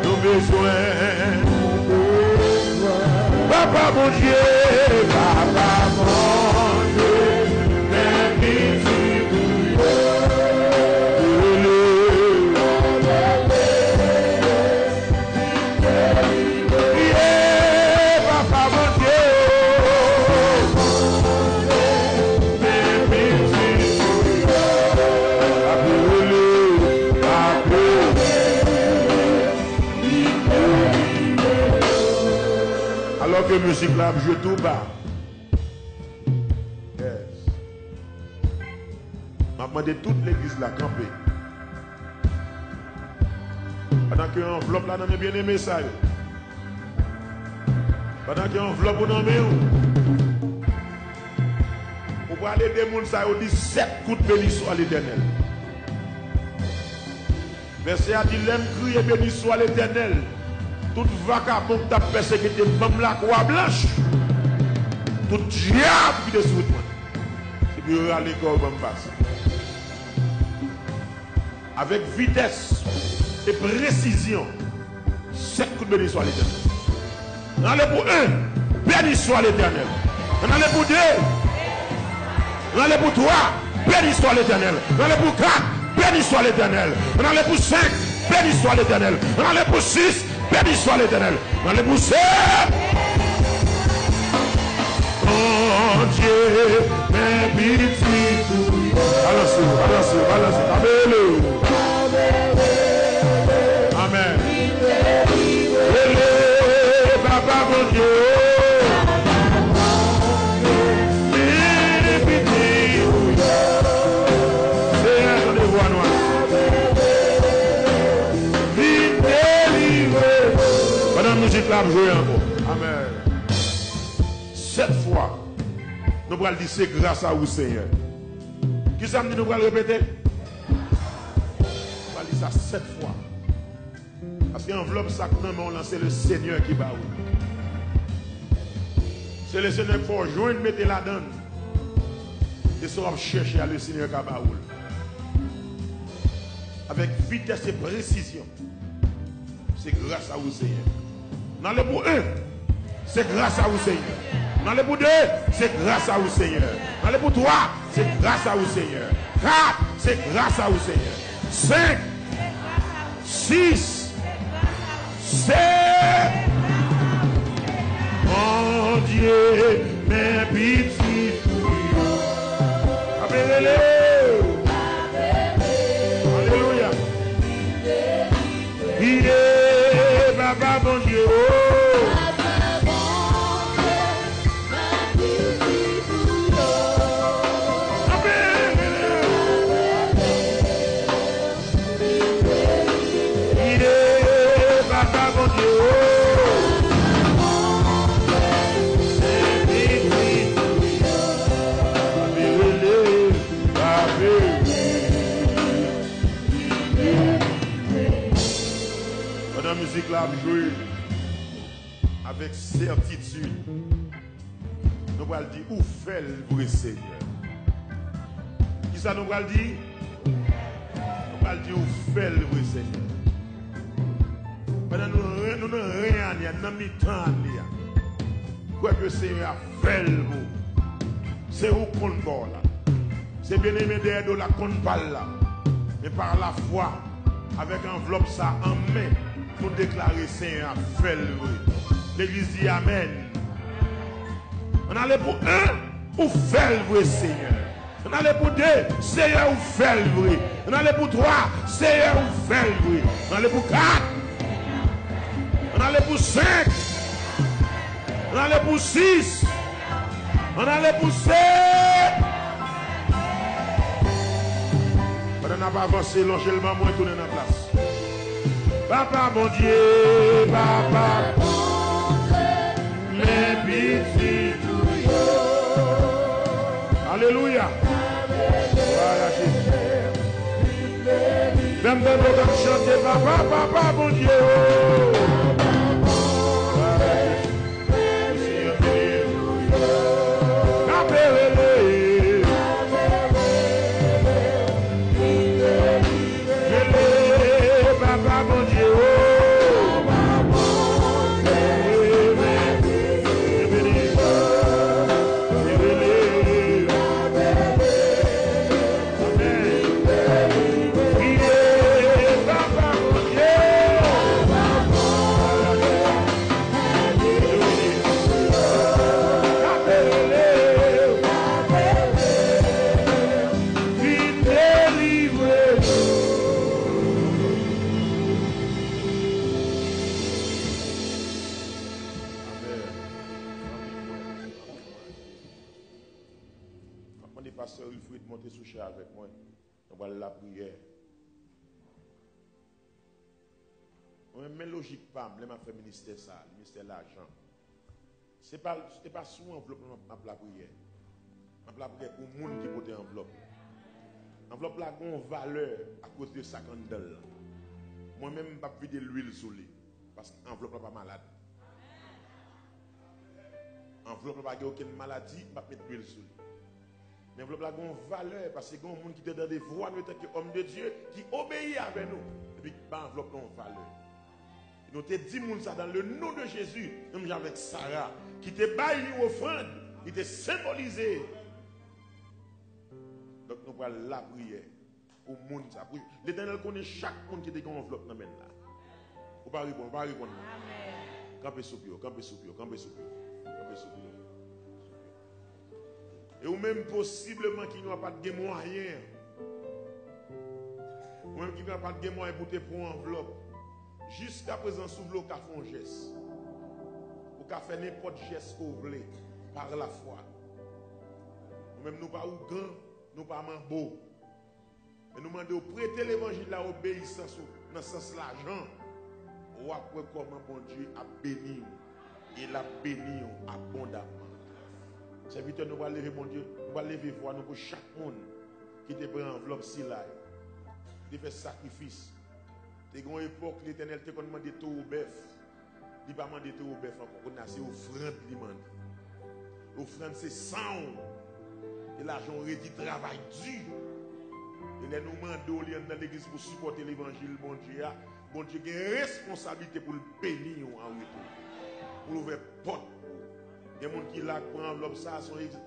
nos besoins, Papa mon Dieu, Papa mon Dieu, mes petits Papa mon Dieu, mes petits que musique là, je tout bas. Yes. Je demande toute l'église là, camper. Pendant que l'enveloppe là, on a bien aimé ça. Pendant que l'enveloppe on a mis. Pour aller des gens, ça dit 7 coups de béni soit l'Éternel. Verset a dit, l'aime crier béni soit l'Éternel. Toute vagabond qui t'a persécuté, même la croix blanche. Tout diable qui est sous moi. C'est bien aller comme on passe. Avec vitesse et précision, 7 coups de béni soit l'Éternel. On allait pour 1, béni soit l'Éternel. On allait pour 2. On allait pour 3, béni soit l'Éternel. On allait pour 4, béni soit l'Éternel. On allait pour 5, béni soit l'Éternel. On allait pour 6, béni soit l'Éternel. On allait pour 7. Oh Dieu, mes petits. Allons-y. Amen. Papa, mon Dieu. Amen. 7 fois, nous allons dire c'est grâce à vous, Seigneur. Qui ça me dit nous allons répéter? Nous allons dire ça 7 fois. Parce qu'enveloppe ça, c'est le Seigneur qui bat. C'est le Seigneur qu'il faut joindre, mettre la donne. Et ça va chercher à le Seigneur qui bat. Avec vitesse et précision. C'est grâce à vous, Seigneur. Dans le bout 1, c'est grâce à vous, Seigneur. Dans le bout 2, c'est grâce à vous, Seigneur. Dans le bout 3, c'est grâce à vous, Seigneur. 4, c'est grâce à vous, Seigneur. 5, 6, 7. Oh Dieu, mes petits fouilles. Appelez-les. Alléluia. Il est Papa, bon Dieu. La musique là jouer avec certitude. Nous allons dire où fait le vrai Seigneur. Qui ça nous allons dire? Nous allons dire où fait le vrai Seigneur. Pendant nous n'avons rien, nous n'avons mis temps. Quoi que le Seigneur a fait le mot. C'est où qu'on va là. C'est bien aimé derrière la qu'on parle là. Mais par la foi, avec enveloppe ça en main. Pour déclarer Seigneur fait le vrai. L'église dit Amen. On allait pour 1, ou fait le vrai Seigneur. On allait pour 2, Seigneur ou fait le vrai. On allait pour 3, Seigneur ou fait le vrai. On allait pour 4. On allait pour 5. On allait pour 6. On allait pour 7. On n'a pas avancé, l'enchaînement moins tourné dans la place. Papa, mon Dieu, Papa, mes petits tuyaux. Alléluia. Voilà, Jésus. Même dans nos chanter, Papa, Papa, mon Dieu. monter sous cher avec moi. On va la prière. Mais logique pas, je vais faire ministère ça, le ministère de l'argent. Ce n'est pas sous enveloppe la prière. La prière pour le monde qui porte enveloppe. Enveloppe là a une valeur à cause de 50 $. Moi-même, je ne vais pas vider l'huile sur lui. Parce que l'enveloppe n'est pas malade. L'enveloppe n'a pas aucune maladie, je ne vais pas mettre l'huile sur lui. Mais l'enveloppe là a une valeur parce que il y a un monde qui est dans des voies, nous, tant qu'homme de Dieu, qui obéit avec nous. Et puis, l'enveloppe a une valeur. Nous te dit ça dans le nom de Jésus, même avec Sarah, qui te baille une offrande, il te symbolisé. Donc nous allons la prière pour le monde. L'Éternel connaît chaque monde qui est dans l'enveloppe dans là. Vous ne pouvez pas répondre. Campez sous pied, campez sous pied, campez sous pied, campez sous pied. Et ou même possiblement qu'il n'y a pas de moyen. Ou même qu'il n'y a pas de moyen pour te prendre enveloppe. Jusqu'à présent, s'ouvre le café en geste. Ou café n'importe geste que vous voulez, par la foi. Nous-mêmes, nous pas ou gants, nous pas beau. Mais nous demandons de prêter l'évangile à obéissance dans ce sens l'argent. Ou après comment bon Dieu a béni. Il a béni abondamment. Serviteur, nous allons lever mon Dieu, nous allons lever voix nous pour chaque monde qui te prend enveloppe si là. Qui fait sacrifice. Des grandes époques, l'Éternel te demandé tout au bœuf. Il n'a pas demandé tout au bœuf encore. On a c'est offrande qui demande. Offrande c'est sang. Et l'argent aurait dit travail dur. Et nous demandons dans l'église pour supporter l'évangile, bon Dieu. Bon Dieu a une responsabilité pour le bénir en retour. Pour ouvrir porte. Il y a des gens qui là pour enveloppe ça,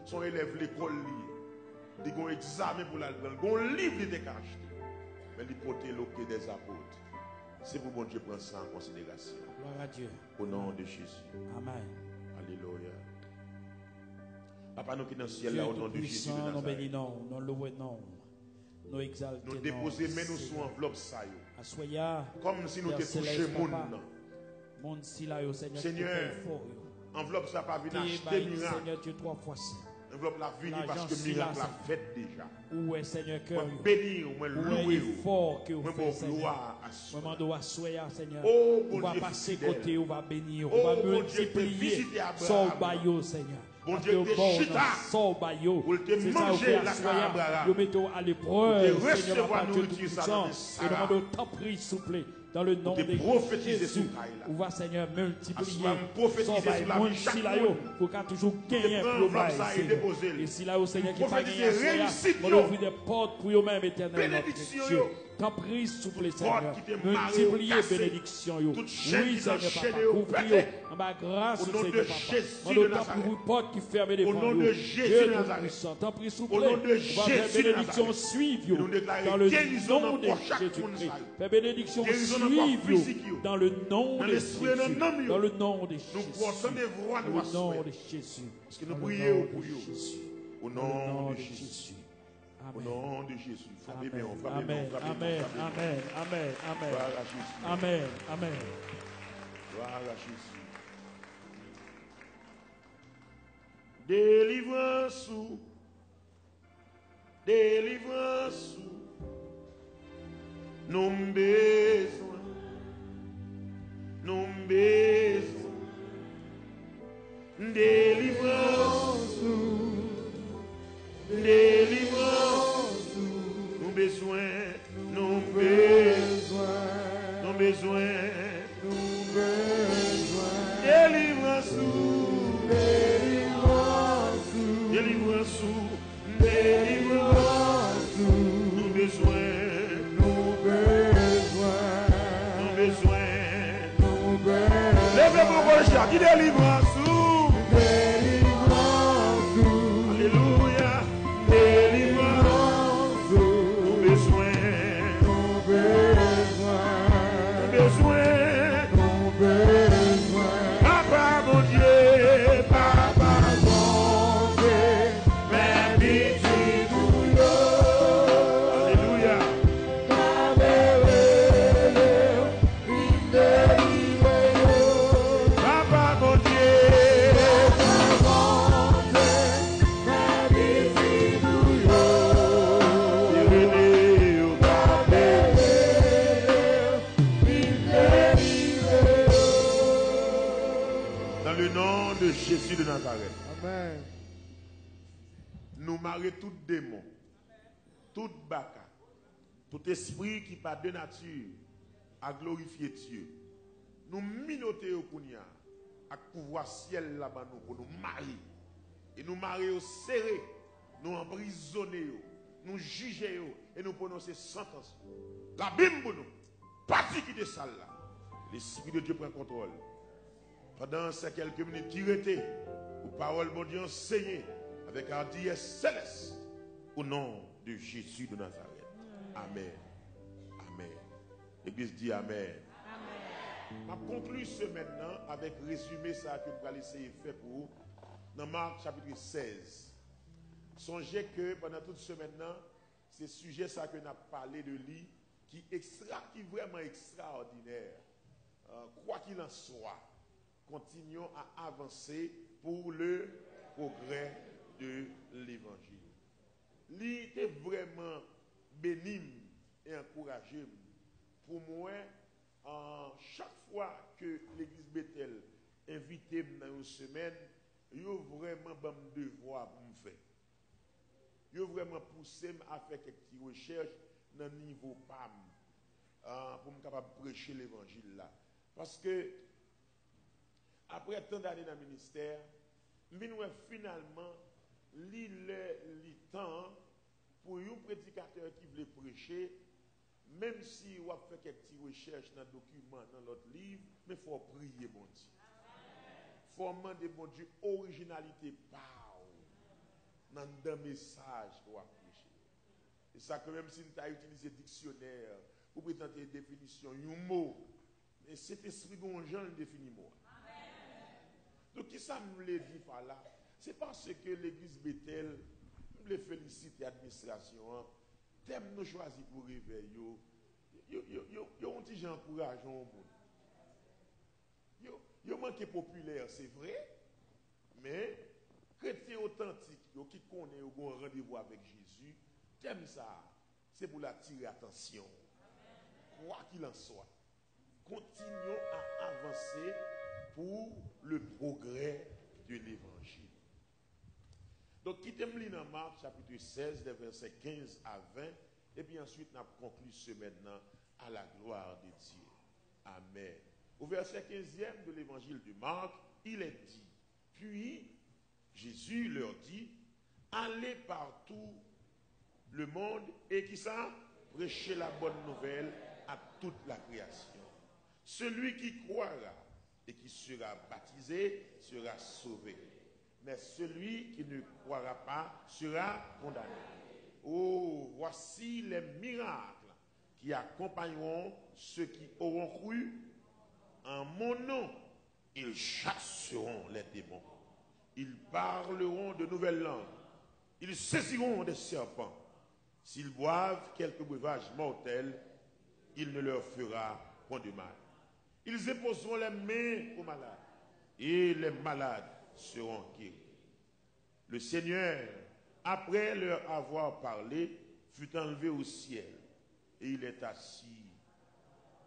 son élève l'école. Ils ont un examen pour la prendre. Ils ont un livre de cache. Mais ils portent l'océ des apôtres. C'est pour bon Dieu prendre ça en considération. Gloire à Dieu. Au nom de Jésus. Amen. Alléluia. Papa, nous qui dans le ciel, là, au nom de Jésus. Nous bénissons, nous louons, nous exaltons. Nous déposons, mais nous sous enveloppe ça. Assoya. Comme si nous étions touchés monde. Seigneur, enveloppe ça pas venir acheter miracle. Seigneur Dieu 3 fois ça. Enveloppe la vini parce que miracle l'a fait déjà. Où est Seigneur cœur? Bénir, moi louer. Fort que vous faites Seigneur. Moi mando assoya Seigneur. On va passer côté, on va bénir, on va multiplier. Sors bayo Seigneur. Bon Dieu te chita. Sors bayo. C'est ça manger la cabra. Nous mettons à l'épreuve Seigneur papa Dieu tout-puissant. Et demandons ta prière souple. Dans le nom de Jésus, on va Seigneur multiplier. Pour qu'à toujours gagner pour et si là au Seigneur qui va gagner, on ouvre des portes pour eux-mêmes éternellement. Ta prise souple Seigneur, multiplier bénédiction. Oui Seigneur Papa, couvrir en ma grâce Seigneur Papa. On ta pour porte qui ferme les portes. Dieu tout-puissant, ta prise souple. On va faire bénédiction suivre dans le nom de Jésus-Christ. Fais bénédiction suivre dans le nom de Jésus. Dans le nom de Jésus. Dans le nom de Jésus. Parce que nous prions pour vous. Au nom de Jésus. Au nom de Jésus. Amen. Amen. Amen. Amen. Amen. Amen. Amen. Gloire à Jésus. Délivrance. Délivrance. Nous besoin. Nous besoin. Délivrance. Délivrance. Nous besoin. Nous besoin. Nous besoin. Nous besoin. Délivrance. Délivrance. Délivrance. Délivrance. Nous besoin. Levez vos rochers, qui délivrance. Délivrance. Alléluia. Délivrance. Nos besoins. Nos besoins. Nos besoins. Nos besoins. Papa mon Dieu. Papa mon Dieu. Père pitié pour nous. Alléluia. Papa mon Dieu. Jésus de Nazareth. Amen. Nous marions tout démon, tout baka, tout esprit qui pas de nature à glorifier Dieu. Nous minoter au Kounia, à pouvoir ciel là-bas nous pour nous marier. Et nous marier au serré, nous emprisonner, nous juger et nous prononcer sentence. La Bible pour nous, parti qui de salle là, l'Esprit de Dieu prend contrôle. Pendant ces quelques minutes qui étaient, aux paroles de Dieu enseignées avec hardiesse céleste, au nom de Jésus de Nazareth. Amen. Amen. L'Église dit Amen. Je conclue ce maintenant avec résumé ça que nous allons essayer de faire pour vous dans Marc chapitre 16. Songez que pendant toute ce maintenant, c'est sujet ça que nous avons parlé de lui qui est vraiment extraordinaire. Quoi qu'il en soit, continuons à avancer pour le progrès de l'évangile. Lui était vraiment bénigne et encouragé. Pour moi, chaque fois que l'église Bethel invite dans une semaine, il y a vraiment un devoir pour me faire. Il y a vraiment poussé à faire quelques recherches dans le niveau PAM pour me capable de prêcher l'évangile là. Parce que après tant d'années dans le ministère, finalement, le temps pour un prédicateur qui veut prêcher, même si on fait quelques recherches dans le document, dans l'autre livre, mais il faut prier, bon Dieu. Il faut demander, bon Dieu, originalité dans le message qu'on va prêcher. Et ça, que même si tu as utilisé dictionnaire pour présenter une définition, un mot, mais cet esprit dont Jean le définit moi. Donc, qui ça me l'a dit par là? C'est parce que l'église Bethel, je félicite l'administration, thème nous choisi pour réveiller, ils ont dit encourageant au monde. Ils manquent populaire, c'est vrai, mais chrétien authentique, qui connaît un rendez-vous avec Jésus, thème ça, c'est pour l'attirer attention. Quoi qu'il en soit, continuons à avancer pour le progrès de l'évangile. Donc, quittez-moi dans Marc chapitre 16, des versets 15 à 20, et puis ensuite, nous concluons ce maintenant à la gloire de Dieu. Amen. Au verset 15e de l'évangile de Marc, il est dit, puis Jésus leur dit, allez partout le monde et qui ça? Prêchez la bonne nouvelle à toute la création. Celui qui croira et qui sera baptisé sera sauvé. Mais celui qui ne croira pas sera condamné. Oh, voici les miracles qui accompagneront ceux qui auront cru en mon nom. Ils chasseront les démons. Ils parleront de nouvelles langues. Ils saisiront des serpents. S'ils boivent quelques breuvages mortels, il ne leur fera point de mal. Ils imposeront les mains aux malades et les malades seront guéris. Le Seigneur, après leur avoir parlé, fut enlevé au ciel et il est assis.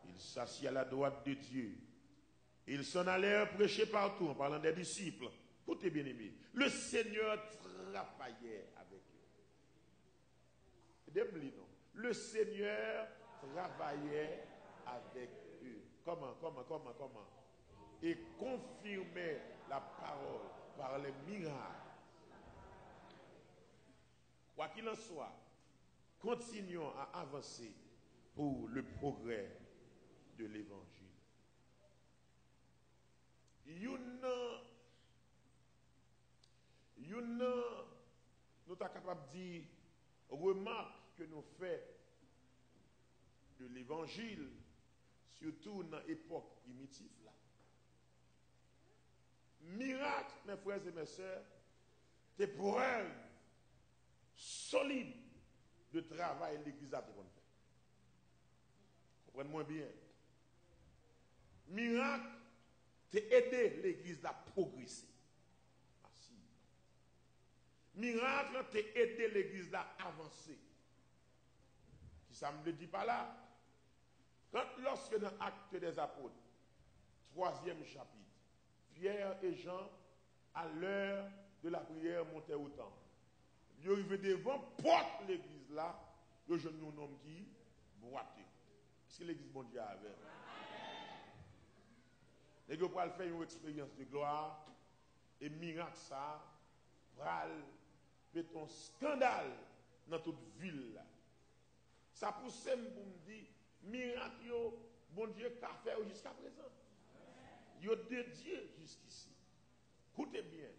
Il s'assit à la droite de Dieu. Ils s'en allèrent prêcher partout en parlant des disciples. Écoutez bien aimés, le Seigneur travaillait avec eux. Le Seigneur travaillait avec eux. Comment? Et confirmait la parole par les miracles. Quoi qu'il en soit, continuons à avancer pour le progrès de l'évangile. Nous sommes capables de dire remarque que nous faisons de l'évangile, surtout dans l'époque primitive. Là. Miracle, mes frères et mes sœurs, des preuves solides de travail de l'Église a fait. Comprenez-moi bien. Miracle, c'est aider l'Église à progresser. Miracle, c'est aider l'Église à avancer. Qui ça me le dit pas là? Lorsque dans l'Acte des Apôtres, 3e chapitre, Pierre et Jean à l'heure de la prière, montait au temple. Ils arrivaient devant porte l'église là, le jeune homme qui boitait. Est-ce que l'église bon Dieu avait? Et vous pouvez faire une expérience de gloire et miracle ça, pral, mettons scandale dans toute ville là. Ça pousse pour me dire, miracle, bon Dieu, qu'a fait jusqu'à présent. Il a dédié jusqu'ici. Écoutez bien.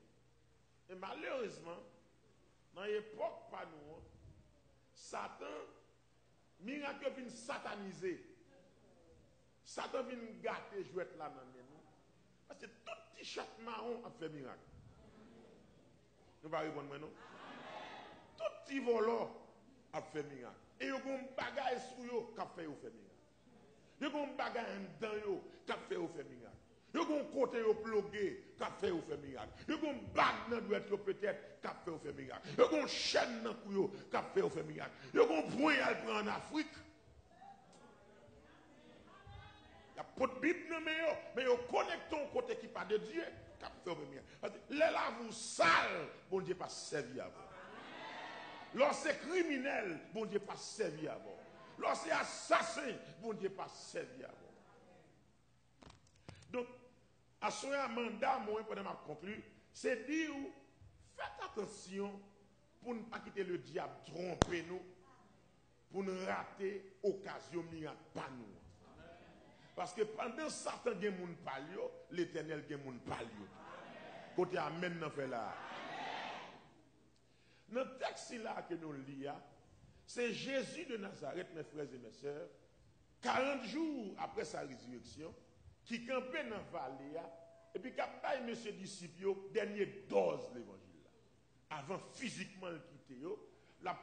Et malheureusement, dans l'époque pas nous, Satan, miracle vient sataniser. Satan vient gâter jouet là dans nous. Parce que tout petit chat marron a fait miracle. Nous va répondre maintenant. Tout petit volant a fait miracle. Et il y a un bagage sur eux qui a fait miracle. Il y a un bagage dans eux qui a fait miracle. Il y a un côté plugué qui a fait miracle. Il y a un bague dans le peut-être qui a fait miracle. Il y a une chaîne dans le cou qui a fait miracle. Il y a un point à prendre en Afrique. Il y a pas de Bible, mais il connecte ton côté qui pas de Dieu qui a fait miracle. Parce que les lavous sales, bon Dieu pas servi à vous. Lorsque criminel, bon Dieu pas servi à vous. Lorsque assassin, bon Dieu pas servi à vous. Donc, à ce mandat, moi, pendant ma conclure, c'est dire, faites attention pour ne pas quitter le diable tromper nous, pour ne rater l'occasion miracle pas nous. Parce que pendant Satan a moun palio, l'Éternel a moun palio. Côté amen nan fait là. Dans le texte là que nous lisons, c'est Jésus de Nazareth, mes frères et mes sœurs, 40 jours après sa résurrection, qui campait dans la vallée, et puis qui a payé M. disciple, dernière dose de l'évangile. Avant physiquement le quitter, la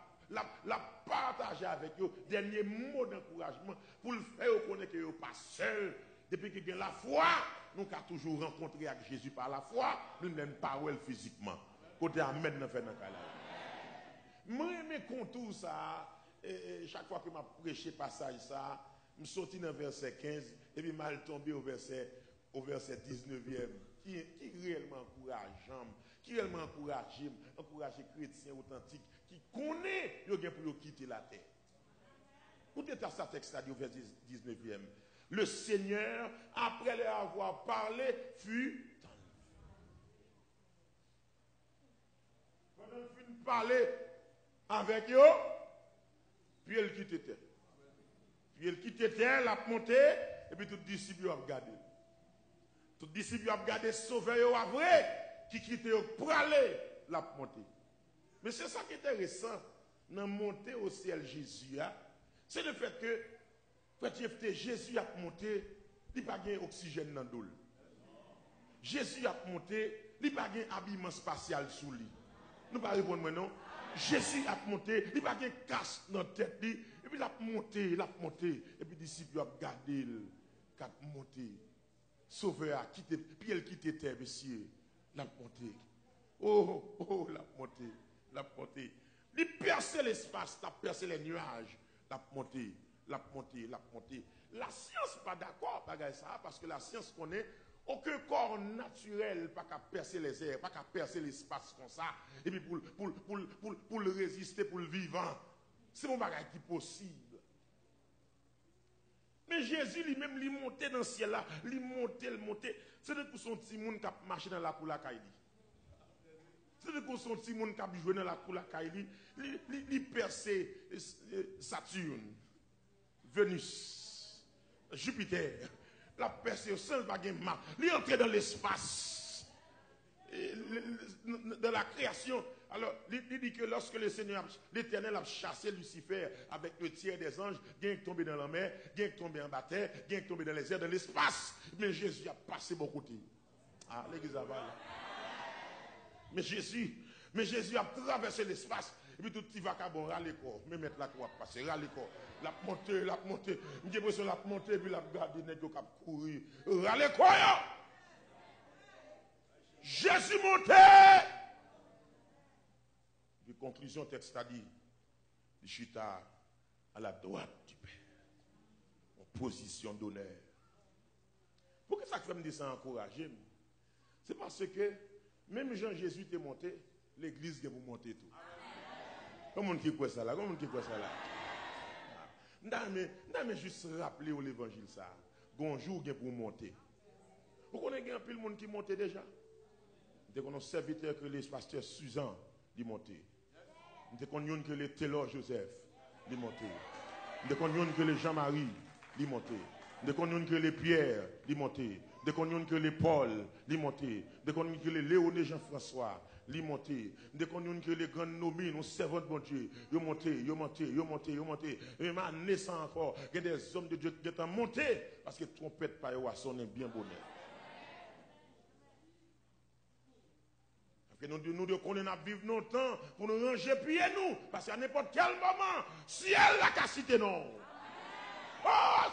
partager avec eux, dernier mot d'encouragement, pour le faire connaître que vous pas seul. Depuis qu'il y a la foi, nous avons toujours rencontré avec Jésus par la foi, nous n'avons pas physiquement. Côté amen, nous faisons dans le cas. Moi, mes contours, ça, chaque fois que je prêché passage, ça, je suis sorti dans le verset 15, et puis je suis tombé au verset 19e, qui est réellement encourageant, qui réellement encourage les chrétiens authentiques, qui connaît le gain pour quitter la terre. Écoutez ça texte au verset 19e. Le Seigneur, après leur avoir parlé, fut dans le feu. Pendant qu'il fut parlé avec eux, puis elle quitte terre. Puis elle quitte terre, la monté, et puis tout le disciple a regardé. Tout le disciple a regardé sauveur à vrai, qui quitte pour aller la monter. Mais c'est ça qui est intéressant dans monter au ciel Jésus, c'est le fait que quand Jésus a monté, il n'y a pas d'oxygène dans l'eau. Jésus a monté, il n'y a pas d'habillement spatial sous lui. Nous ne pouvons pas répondre maintenant. Jésus a monté, il n'y a pas de casse dans la tête, et puis il a monté, et puis les disciples ont regardé, il a monté. Sauveur a quitté, puis elle quitte terre, monsieur, il a monté. Oh, il a monté. Il a percé l'espace, il a percé les nuages, il a monté. La science n'est pas d'accord avec ça, parce que la science connaît aucun corps naturel pas qu'à percer les airs, pas qu'à percer l'espace comme ça, et puis pour le résister, pour le vivant. C'est mon bagage qui est possible. Mais Jésus lui-même, il montait dans le ciel là, il montait. C'est de pour son petit monde qui a marché dans la cour la Kaili. C'est de pour son petit monde qui a joué dans la cour la Kaili, il perçait Saturne, Vénus, Jupiter. La percée au seul bagage mal. Il est entré dans l'espace de la création. Alors, il dit que lorsque le Seigneur, l'Éternel a chassé Lucifer avec le tiers des anges, il est tombé dans la mer, il est tombé en bataille, il est tombé dans les airs, dans l'espace. Mais Jésus a passé beaucoup de temps. Ah, l'église a parlé. Mais Jésus a traversé l'espace. Et puis tout petit vacabon, râle corps. Mais mettre la croix passer, râle corps. La montée. J'ai l'impression la montée, puis la garder, n'est pas courir. Râle corps. Jésus montait. Puis conclusion, texte a dit, il chita à la droite du Père, en position d'honneur. Pourquoi ça fait me dire ça encourager? C'est parce que Même Jean-Jésus est monté, l'église est pour monter tout. Comment qui croit ça là? Comment qui croit ça là? Non, mais juste rappeler au l'évangile ça. Bonjour pour monter. Vous connaissez un peu le monde qui monte déjà? Dès qu'on a un serviteur que les pasteurs Suzanne, ils montent. Dès qu'on a que les Taylor Joseph, ils montent. Dès qu'on a que les Jean-Marie, ils montent. Dès qu'on a que les Pierre, ils montent. Dès qu'on a que les Paul, ils montent. Dès qu'on a que les Léoné Jean-François, ils montent. Dès qu'on a que les grandes nommés, nos servants de bon Dieu, ils montent. Et même naissant encore, il y a des hommes de Dieu qui sont montés parce que trompette par eux sonne bien bonheur. Que nous devons vivre longtemps pour nous ranger pieds nous. Parce qu'à n'importe quel moment, ciel la cassité non. Oh!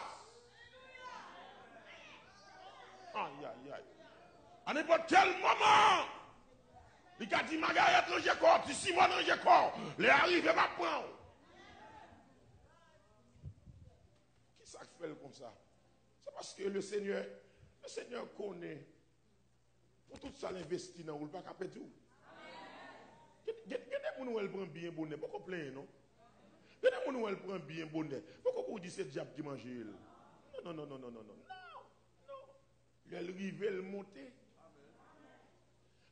Aïe, aïe, aïe. À n'importe quel moment, il a dit Margaret ranger corps, si Simon ranger corps, les arrivés va prendre. Qui ça fait comme ça? C'est parce que le Seigneur connaît. Pour tout ça, l'investi dans le pas capé tout. Il y a des gens qui prennent bien bonnet, pourquoi plein non? Il y a des gens qui prennent bien bonnet, pourquoi vous dites c'est le diable qui mange? Non. Il arrive, il monte.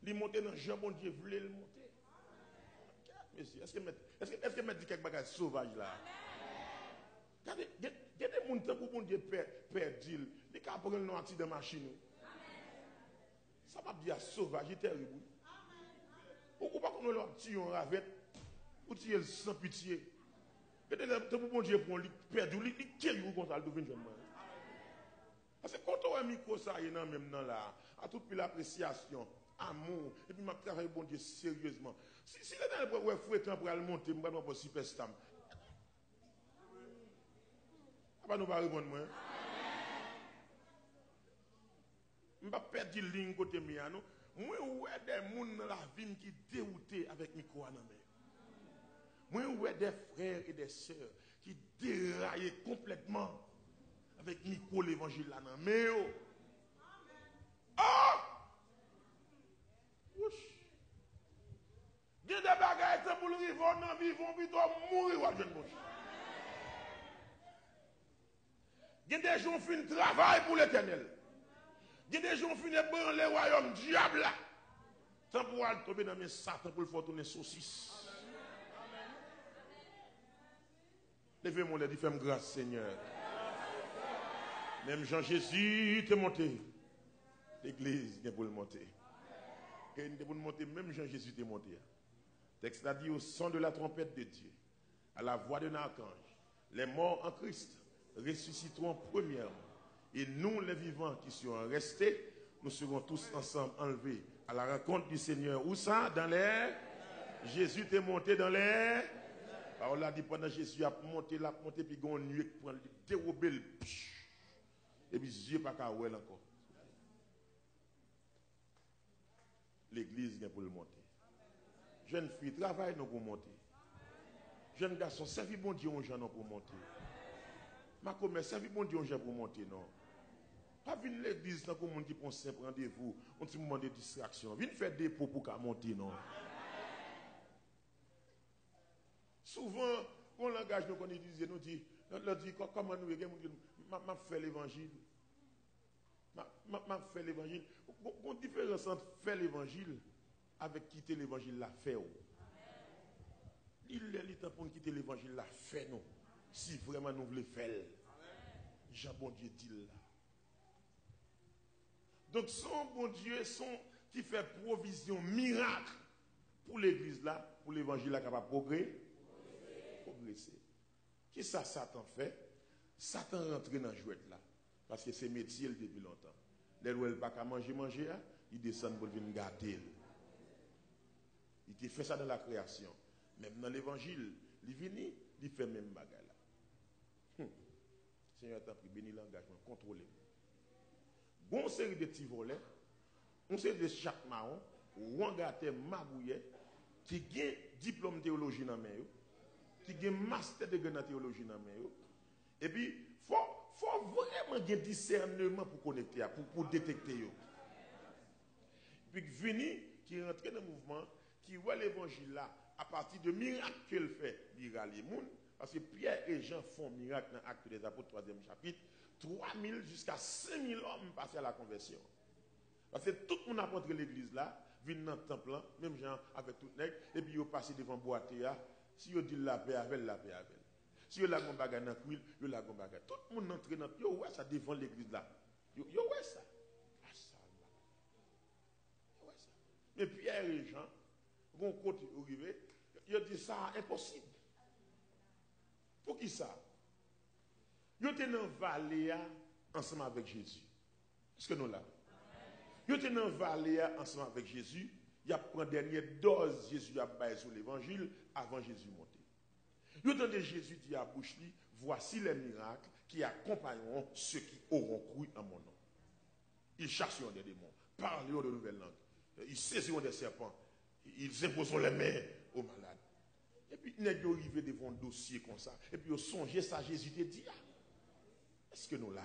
Il monte dans le jambon, Dieu voulait le monter. Monsieur, est-ce que je dis quelque chose de sauvage là? Il y a des gens qui ont Dieu perdu, ils ont pris le nom de machine. Ça va bien sauvage, c'est terrible. Pourquoi pas qu'on leur tire en ravette, ou tire sans pitié? Peut-être que bon Dieu pour lui perdre, il tire comme ça, il devient jeune. Parce que quand on a un micro, ça y est, même là, à toute l'appréciation, amour, et puis je travaille bon Dieu sérieusement. Si les gens ont fouettant pour aller monter, je ne vais pas super stam. Je ne vais pas répondre moi. Je ne vais pas perdre la ligne côté miano. Moi, je des gens dans la vie qui déroutés avec micro à la main. Moi, je des frères et des sœurs qui déraillent complètement avec micro l'évangile là dans la main. Oh! Il y a des bagages pour le vivre, non, vivons, plutôt mourir à jeune bouche. Il y a des gens qui font un travail pour l'éternel. Il y a des gens qui font le royaume diable là. Sans pouvoir tomber dans mes Satan pour le faire tourner saucisse. Levez-moi les différentes grâce, Seigneur. Même Jean-Jésus est monté. L'église est pour le monter. Et il est pour le monter, même Jean-Jésus est monté. Le texte a dit au son de la trompette de Dieu, à la voix d'un archange, les morts en Christ ressusciteront premièrement. Et nous, les vivants qui serons restés, nous serons tous ensemble enlevés à la rencontre du Seigneur. Où ça? Dans l'air. Jésus est monté dans l'air. Alors là, dit pendant Jésus a monté, puis il y a une nuée qui prend le dérober le psh. Et puis Dieu pas qu'à ouel encore. L'église vient pour le monter. Jeune fille, travaille nous pour monter. Jeune garçon, servis bon Dieu aux gens pour monter. Ma commerce, servis bon Dieu aux gens pour monter, non. Pas venir l'église dans le monde qui prend simple rendez-vous, un petit moment de distraction. Viens faire des pots pour monter, non. Souvent, on langage nous qu'on utilise, nous dit comment nous m'a fait l'évangile. M'a fait l'évangile. Bon différence entre faire l'évangile avec quitter l'évangile la fait. Il est temps pour quitter l'évangile la fait non. Si vraiment nous voulons faire. Jean bon Dieu dit là. Donc son bon Dieu qui fait provision miracle pour l'église là, pour l'évangile là capable progresser. Qui ça Satan fait? Satan rentre dans le jouet là. Parce que c'est métier depuis longtemps. Les où elle pas qu'à manger, il descend pour venir gâter. Il fait ça dans la création. Même dans l'évangile, il vient, il fait même bagarre là. Seigneur t'a pris, béni l'engagement, contrôlez. Bon série de petits volets, on série de chaque marron, ou on gâte mabouillet, qui a diplôme théologie dans la main, qui a master de théologie dans la main. Et puis, faut vraiment avoir discernement pour connecter, pour détecter. Puis venir qui est rentré dans le mouvement, qui voit l'évangile là, à partir de miracles qu'il fait, il rallie les gens. Parce que Pierre et Jean font miracle dans l'Acte des Apôtres, 3e chapitre. 3000 jusqu'à 5000 hommes passent à la conversion. Parce que tout le monde a rentré l'église là, vient dans le temple, même gens avec tout le nègre, et puis ils passent devant Boatéa. Si ils disent la paix avec, la paix avec. Si ils ont bagage dans le cuil, ils ont bagage. Tout le monde entre dans le yo ouais ça devant l'église là. Yo ouais ça. Mais Pierre et Jean, vont côté arrivé, ils disent ça impossible. Pour qui ça? Ils étaient dans la vallée ensemble avec Jésus. Est-ce que nous là? Ils étaient dans la vallée ensemble avec Jésus. Il y a pris une dernière dose Jésus a baillé sur l'évangile avant Jésus monter. Ils entendaient Jésus dire à bouche li, voici les miracles qui accompagneront ceux qui auront cru en mon nom. Ils chasseront des démons, parleront de nouvelles langues, ils saisiront des serpents, ils imposeront les mains aux malades. Et puis, ils sont arrivés devant un dossier comme ça. Et puis, ils ont songé ça, Jésus te dit. Est-ce que nous là?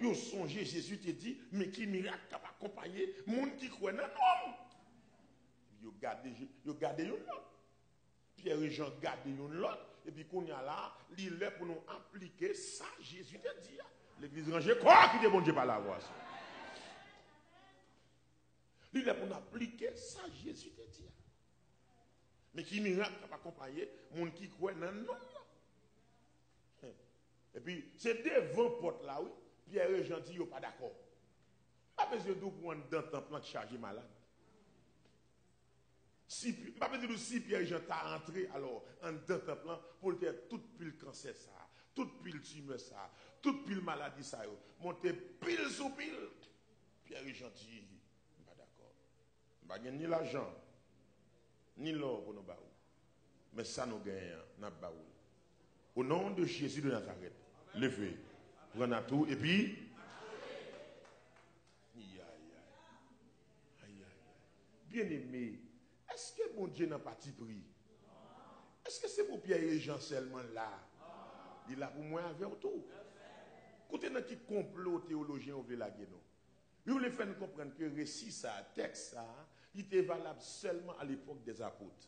Ils ont songé, Jésus te dit, mais qui miracle qui va accompagner les gens qui croient dans l'homme? Ils ont gardé l'autre. Pierre et Jean gardé l'autre. Et puis, qu'on y a là, il est pour nous appliquer ça, Jésus te dit. L'église rangée, quoi qui te bon Dieu par la voix? Il est pour nous appliquer ça, Jésus te dit. Mais qui miracle qui va accompagner les gens qui croient dans l'homme? Et puis, c'est devant porte là, oui. Pierre et Jean disent, pas d'accord. Pas besoin de prendre dans le temple de charger malade. Pas besoin de si Pierre et Jean sont rentrés alors en dans le temple pour faire toute pile cancer ça, toute pile tumeur ça, toute pile maladie ça, monter pile sous pile. Pierre et Jean disent, pas d'accord. Pas ni l'argent, ni l'or pour nous baou. Mais ça nous gagne, nous baou. Au nom de Jésus de Nazareth, levez, prenez tout et puis. Bien aimé, est-ce que mon Dieu n'a pas pris? Est-ce que c'est pour Pierre et Jean seulement là? Il est là pour moi avec tout. Écoutez, dans qui complot théologien veut la guénon. Il voulait faire nous comprendre que le récit, ça, texte, ça, il était valable seulement à l'époque des apôtres.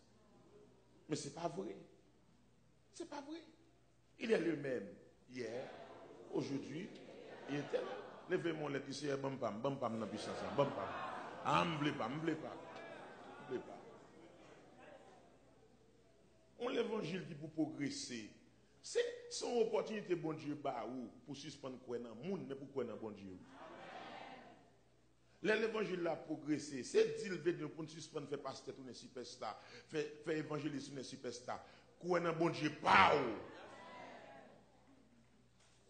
Mais ce n'est pas vrai. Ce n'est pas vrai. Il est le même hier, aujourd'hui, et éternel. Levez-moi les tissus, bam pam dans la puissance, bam pam. Ah, m'blé pas. On l'évangile qui pour progresser, c'est son opportunité bon Dieu bah ou pour suspendre quoi dans monde mais pour quoi dans bon Dieu. L'évangile là progresser, c'est dire veut pour suspendre faire pasteur tout superstar, faire évangéliste tout superstar. Quoi dans bon Dieu pas ou.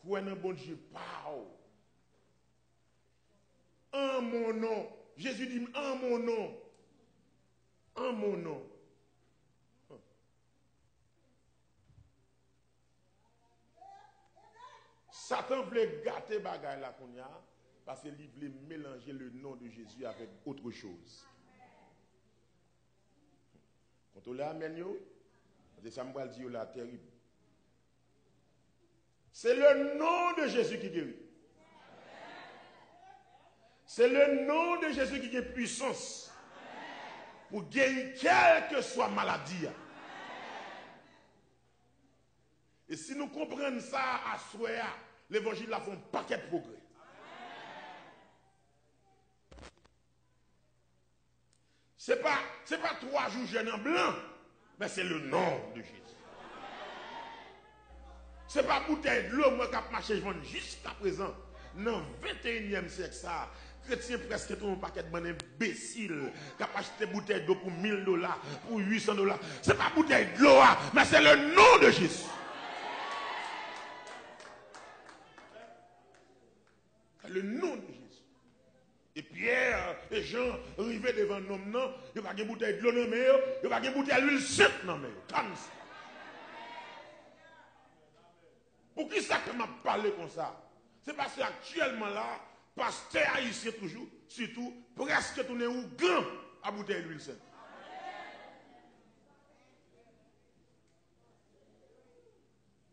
Quoi dans bon Dieu pas ou. En mon nom, Jésus dit en mon nom. En mon nom. Satan voulait gâter bagaille là qu'on y a parce qu'il voulait mélanger le nom de Jésus avec autre chose. Quand on l'a amené, c'est ça me dit là terrible. C'est le nom de Jésus qui guérit. C'est le nom de Jésus qui a puissance pour guérir quelle que soit maladie. Et si nous comprenons ça à souhait, l'évangile a fait un paquet de progrès. Ce n'est pas 3 jours jeûne en blanc, mais c'est le nom de Jésus. Ce n'est pas bouteille de l'eau, moi qui a marché jusqu'à présent, dans le 21e siècle, ça. Chrétien presque tout un paquet de bonnes imbéciles qui a acheté bouteille d'eau pour $1000, pour $800. Ce n'est pas bouteille de l'eau, mais c'est le nom de Jésus. C'est le nom de Jésus. Et Pierre et Jean arrivaient devant un homme, non, il n'y a pas de bouteille de l'eau, non, mais il n'y a pas de bouteille d'huile sucre, non, mais comme ça. Pour qui ça que m'a parlé comme ça? C'est parce qu'actuellement là, pasteur haïtien toujours, surtout, presque tourné ou grand à bouteille d'huile sainte.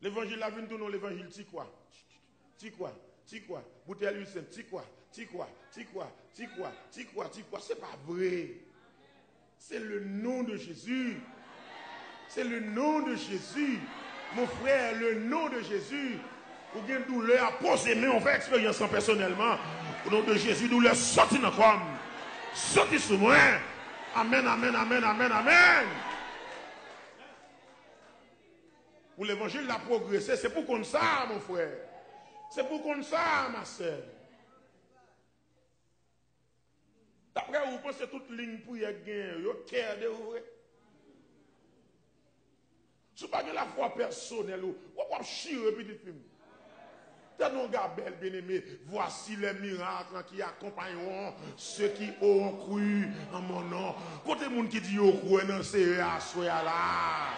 L'évangile a vu tout l'évangile, tu quoi? ti quoi, bouteille l'huile sainte, ti quoi, ti quoi, ti quoi, ti quoi, ti quoi, ti quoi. C'est pas vrai. C'est le nom de Jésus. C'est le nom de Jésus. Mon frère, le nom de Jésus. Ou bien douleur, posez mais on fait expérience personnellement. Au nom de Jésus, douleur sorti dans le corps. Sorti sur moi. Amen, amen, amen, amen, amen. Pour l'évangile, la progresser, c'est pour qu'on ça, mon frère. C'est pour qu'on ça, ma soeur. D'après vous pensez toute ligne pour y gagner, vous cœur de vous. Si vous n'avez pas la foi personnelle, vous pouvez chier petit film. Tenons Gabel, bien-aimé, voici les miracles qui accompagneront ceux qui auront cru en mon nom. Côté monde qui dit au cru, non, c'est à là.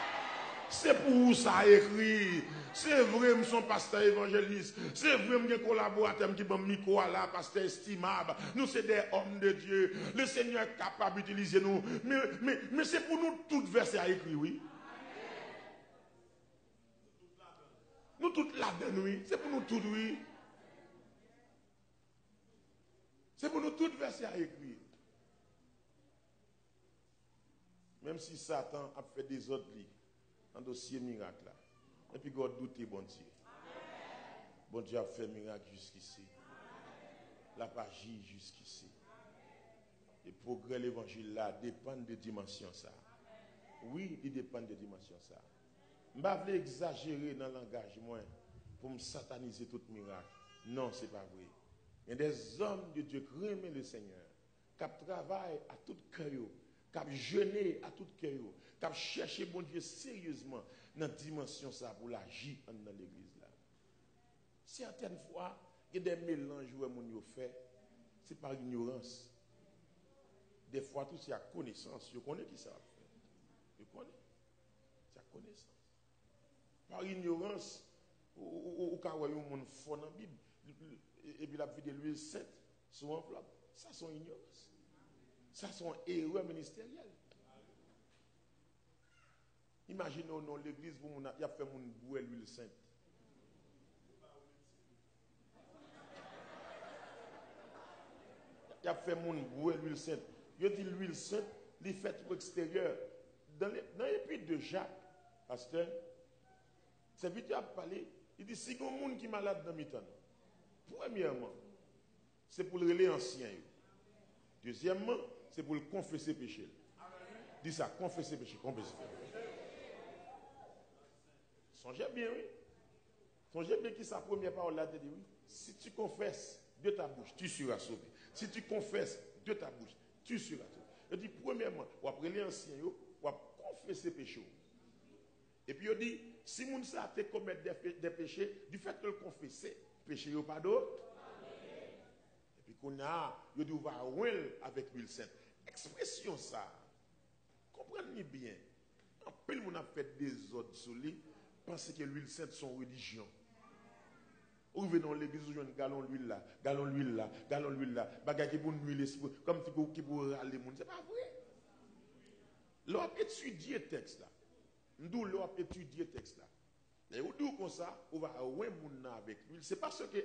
C'est pour ça écrit. C'est vrai, son pasteur évangéliste. C'est vrai, mon collaborateur qui m'a micro là, pasteur estimable. Nous, c'est des hommes de Dieu. Le Seigneur est capable d'utiliser nous. Mais c'est pour nous tout verset à écrit, oui. Nous toutes là-dedans, oui. C'est pour nous toutes, oui. C'est pour nous toutes verset à écrire. Même si Satan a fait des autres livres, un dossier miracle là. Et puis God doute, bon Dieu. Bon Dieu a fait miracle jusqu'ici. La page jusqu'ici. Le progrès de l'évangile là dépend de dimension ça. Oui, il dépend de dimension ça. Je ne vais pas exagérer dans le langage pour me sataniser tout miracle. Non, ce n'est pas vrai. Il y a des hommes de Dieu qui aiment le Seigneur, qui travaillent à tout cœur, qui jeûnent à tout cœur, qui cherchent bon Dieu sérieusement dans la dimension ça pour l'agir dans l'église là. Certaines fois, il y a des mélanges où on fait, c'est par ignorance. Des fois, tout c'est à connaissance. Je connais qui ça fait. Je connais. C'est à connaissance. Par ignorance, ou quand on monde fond dans la Bible, et puis la vie de l'huile sainte, sur enveloppe, ça sont ignorance. Ça sont erreurs ministérielles. Imaginez dans l'église, il y a fait mon bouée l'huile sainte. Il y a fait mon bouée l'huile sainte. Il dit l'huile sainte, il fait pour l'extérieur. Dans l'épître de Jacques, pasteur, c'est vite à parler. Il dit si il y a un monde qui est malade dans le temps, premièrement, c'est pour le relais ancien. Deuxièmement, c'est pour le confesser péché. Dis ça, confesser péché, confesser péché. Songez bien, oui. Songez bien qui sa première parole là, te dit oui. Si tu confesses de ta bouche, tu seras sauvé. Si tu confesses de ta bouche, tu seras sauvé. Il dit premièrement, ou après les anciens, ou confesser péché. Et puis il dit, si moun sa te commettre des péchés, du fait de le confesser, péché yo pas d'autre. Et puis qu'on a, il dit, on va ouel avec l'huile sainte. Expression ça, comprenez bien. En peu on a fait des ordres sur lui, pensez que l'huile sainte son religion. Ou venez dans l'église, où un galon l'huile là, galon l'huile là, galon l'huile là, bagage qui pour nous l'esprit, comme qui pour râler moun, c'est pas vrai. L'on étudier le texte là. Nous l'on étudier le texte là. Et on dit comme ça, on va oué moun avec l'huile. C'est parce que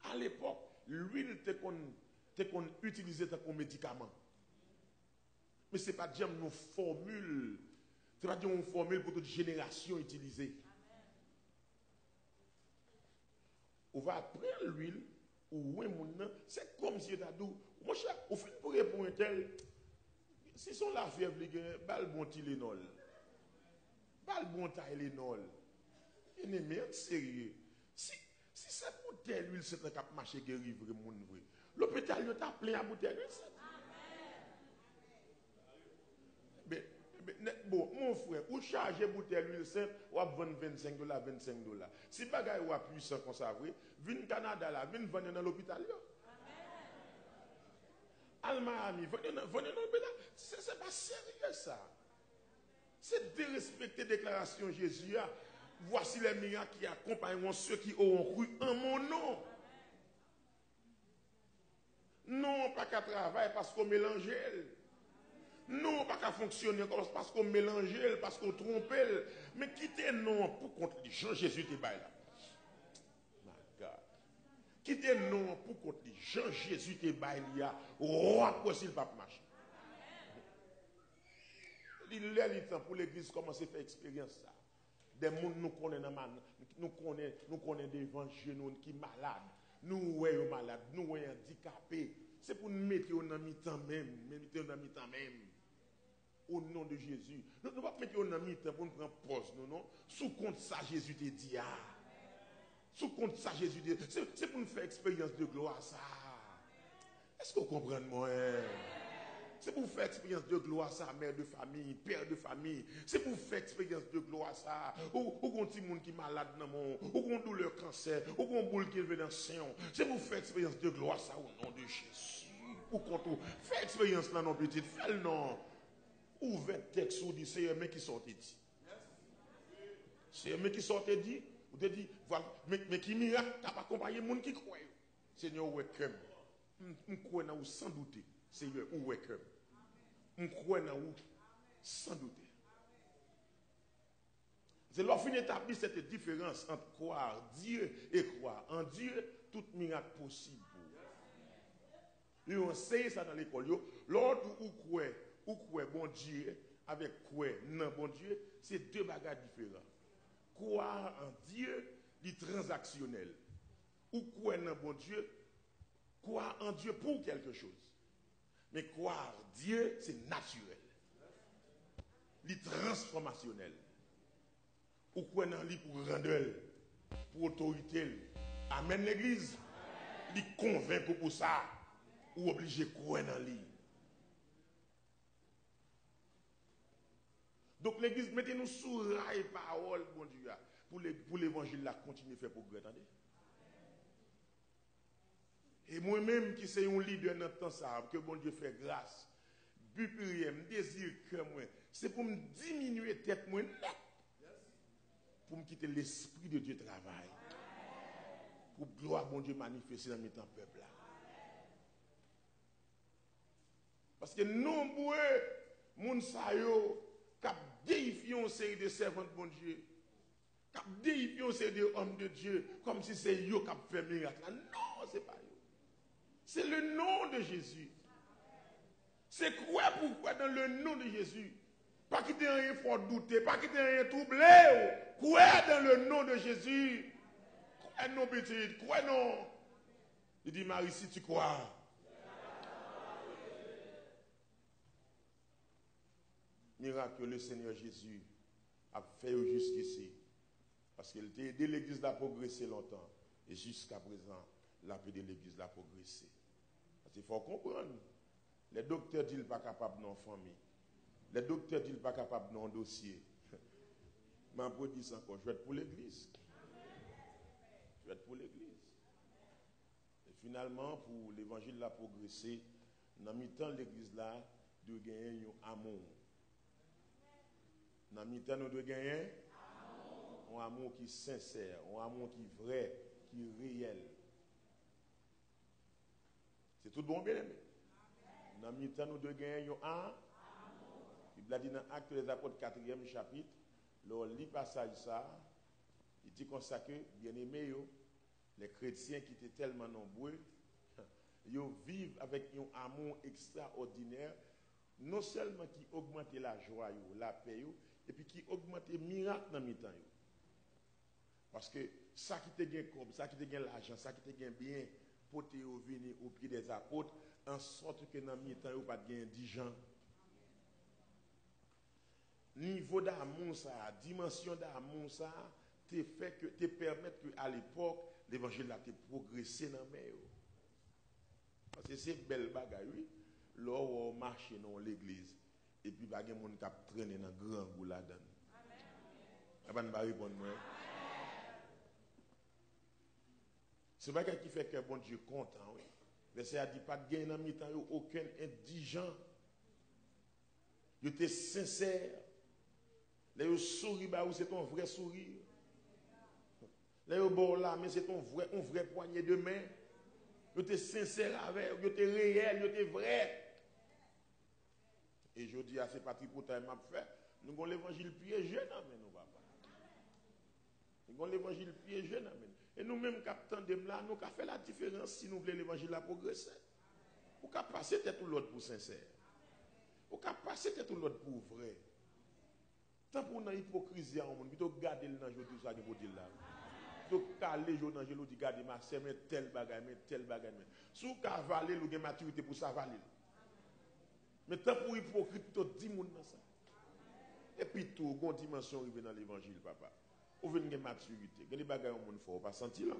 à l'époque, l'huile était qu'on utilisait comme médicament. Mais ce n'est pas dire une formule. Ce n'est pas dire une formule pour toute génération utilisée. On va prendre l'huile, ou c'est comme si tu as dit, mon cher, au fin pour répondre un tel, si son la fièvre, bal bon Tylenol. Bal bon Tylenol. Il est sérieux. Si c'est pour telle huile, c'est un cap marché qui arrive, l'hôpital est plein à bouteille. Bon, mon frère, ou charger bouteille d'huile sainte, ou à vendre $25, $25. Si bagay ou à puissant comme ça, vin Canada là, vin vendre dans l'hôpital. Al-Miami, venez dans l'hôpital. C'est pas sérieux ça. C'est de respecter la déclaration de Jésus. Voici les miracles qui accompagneront ceux qui auront cru en mon nom. Non, pas qu'à travailler parce qu'on mélange. Non, pas qu'à fonctionner parce qu'on mélange, parce qu'on trompe. Mais quittez non pour contre les gens, Jésus te baille là. My God. quitter non pour côté. Jean Jésus te bail roi possible pas marcher. Il est temps pour l'église commencer à faire expérience ça. Des gens nous connaissons des évangélistes qui sont malades. Nous sommes malades, nous sommes handicapés. C'est pour nous mettre en mi-temps même. Au nom de Jésus. Nous ne pouvons pas mettre en mi-temps pour nous prendre pause. Non. Sous compte ça, Jésus te dit. Sous compte ça, Jésus te dit. C'est pour nous faire expérience de gloire ça. Est-ce que vous comprenez moi? C'est pour faire expérience de gloire ça, mère de famille, père de famille. C'est pour faire expérience de gloire ça. Ou qu'on petit monde qui est malade dans mon, ou qu'on douleur cancer, ou qu'on boule qui est dans le sein. C'est pour faire expérience de gloire ça au nom de Jésus. Pour qu'on fait expérience là non petite, fais le nom. Ouvert texte ou dit c'est un mec qui sortait dit. C'est un mec qui sortait dit, ou te dit voilà, mais qui miracle, t'as pas accompagné monde qui croit. Seigneur welcome. On croit dans sans douter. Seigneur welcome. On croit dans vous sans douter. C'est lorsqu'on établit cette différence entre croire Dieu et croire en Dieu, tout miracle possible. Nous enseignons ça dans l'école. L'ordre où croire bon Dieu avec croire non bon Dieu, c'est deux bagages différents. Croire en Dieu, c'est transactionnel. Ou croire non bon Dieu, croire en Dieu pour quelque chose. Mais croire Dieu, c'est naturel. C'est transformationnel. Ou quoi dans lui pour rendre, pour autorité. Amen l'église. Il convainc pour ça. Ou obligé de croire dans lui. Donc l'église, mettez-nous sous rail parole, bon Dieu, pour l'évangile là, continuer à faire progrès. Attendez. Et moi-même qui suis un leader dans le temps ça, que bon Dieu fait grâce. But prier, me désir que moi, c'est pour me diminuer tête moi net. Pour me quitter l'esprit de Dieu travail. Pour gloire bon Dieu manifester dans mes temps peuple là. Parce que nombreux moun sa yo cap déifier une série de servants de bon Dieu. Cap déifier une série de hommes de Dieu comme si c'est yo cap fait miracle. Non, c'est pas yo. C'est le nom de Jésus. C'est quoi pourquoi dans le nom de Jésus? Pas quitter rien faut douter, pas quitter rien troubler. Quoi dans le nom de Jésus? Quoi non petite, quoi non? Il dit Marie si tu crois. Miracle que le Seigneur Jésus a fait jusqu'ici. Parce qu'il a aidé l'église à progresser longtemps. Et jusqu'à présent, l'a aidé l'église à progresser. Parce qu'il faut comprendre. Les docteurs disent pas capable dans famille. Les docteurs disent pas capable dans dossier. Mais je dis ça encore, je vais être pour l'église. Je vais être pour l'église. Et finalement, pour l'évangile là progresser, dans mi-temps l'église là, de gagner un amour. Dans mi-temps nous devons gagner un amour qui est sincère, un amour qui est vrai, qui est réel. C'est tout bon bien aimé. Dans mi-temps nous devons gagner un amour. Il a dit dans Actes des Apôtres 4e chapitre, lors lit passage ça, il dit comme ça que, bien aimé, les chrétiens qui étaient tellement nombreux, ils vivent avec un amour extraordinaire, non seulement qui augmente la joie, la paix, et puis qui augmente les miracles dans le temps. Parce que ça qui te gagne comme, ça qui te gagne l'argent, ça qui te gagne bien, pour te venir au pied des apôtres, en sorte que dans le temps, il n'y a pas de gain 10 gens. Niveau d'amour ça, dimension d'amour ça, te fait que te permettre que à l'époque l'évangile a progressé dans mer. Parce que c'est belle bagaille oui. Là on marche dans l'église et puis pas gen monde qui traîner dans grand goût là-dedans. Amen. Pas répondre moi. C'est pas qui fait que bon Dieu content oui. Mais ça dit pas de gain dans mi-temps aucun indigent. Il était sincère. Là, vous sourire, c'est ton vrai sourire. Là, vous bon là, mais c'est ton vrai poignet de main. Vous êtes sincère avec, vous êtes réel, vous êtes vrai. Et je dis à ces partis pour ta m'a fait, nous avons l'évangile piégé, non, mais nous papa. Nous avons l'évangile piégé, non, mais Et nous-mêmes, capitaine de là, nous avons fait la différence si nous voulons l'évangile à progresser. Ou qu'à passer tête ou l'autre pour sincère. Ou qu'à passer tête ou l'autre pour vrai. Tant pour une hypocrisie à un monde, plutôt garder le danger tout ça que vous dites là. Plutôt caler le danger, vous dites garder ma sœur, mais tel bagage, mais tel bagage. Si vous cavalez, vous avez maturité pour ça valer. Mais tant pour hypocrite, plutôt 10 monde dans ça. Et puis tout, une dimension arrive dans l'évangile, papa. Vous venez de maturité. Quel bagage au monde faut pas sentir là?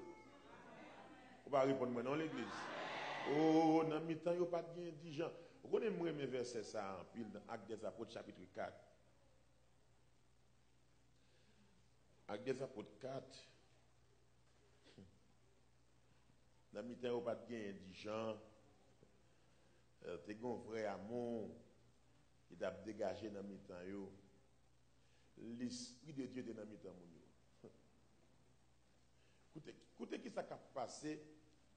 Vous pas répondre moi dans l'église. Oh, dans mi temps, il pas de bien indigent. Vous connaissez moi mes versets ça en pile dans Actes des Apôtres chapitre 4. Actes des Apôtres 4. Dans mi temps, il pas de bien indigent. Tu as un vrai amour qui t'a dégagé dans mi temps. L'esprit de Dieu est dans mi temps. Écoutez qui ça a passé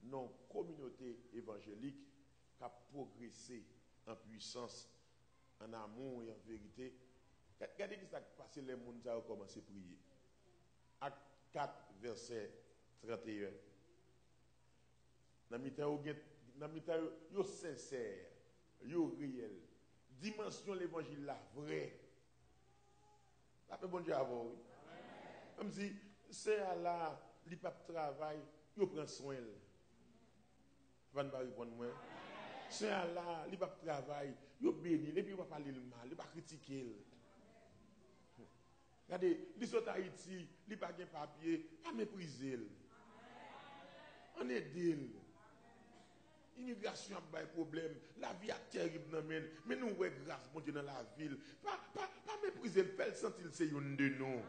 dans la communauté évangélique qui a progressé en puissance, en amour et en vérité. Regardez qui ça a passé, les gens ont commencé à prier. Acte 4, verset 31. Dans le temps, ils sont sincères, ils sont réels. Dimension de l'évangile là, vrai. Ça fait bon Dieu avant, oui. Comme si c'est à la. Li pas travail, yo prend soin. Van pas répondre moi. C'est Allah, li pas travail, yo béni, et puis yo pas parler le mal, yo pas critiquer. Regardez, li sort Haïti, li pas gen papier, pas mépriser. On aide. Immigration a pas problème, la vie a terrible dans mais nous ouais grâce bon Dieu dans la ville. Pas mépriser, faire sentir c'est une de nous.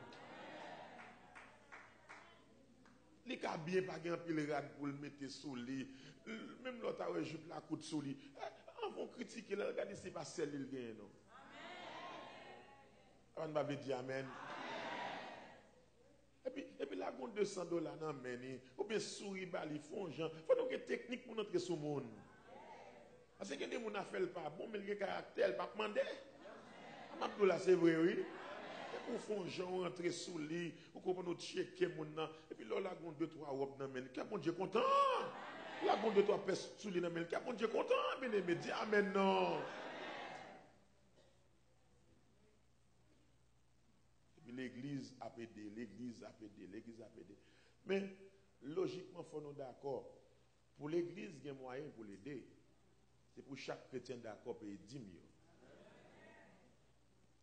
Les cas bien pas gen pile rad pour le mettre sous lit. Même l'autre a jupe la coute sous lit. On va critiquer là, regardez c'est pas celle il gagne non. Amen. On va dire amen. Et puis la gonne $200 dans meni ou bien souris bali font gens. Faut donc une technique pour entrer sous monde. Parce que des gens a fait pas bon mais le caractère pas demander. Abdoula c'est vrai oui. Ou font gens rentrer sous lit, ou qu'on nous checker mon nan, et puis là, la gon 2-3 robes dans men, qui bon Dieu content. La gon 2-3 pèses sous lit dans men, qui bon Dieu content, bien aimé, dis amen non. Et puis l'église a pédé, l'église a pédé, l'église a pédé. Mais logiquement, faut nous d'accord. Pour l'église, il y a moyen pour l'aider. C'est pour chaque chrétien d'accord payer 10 000.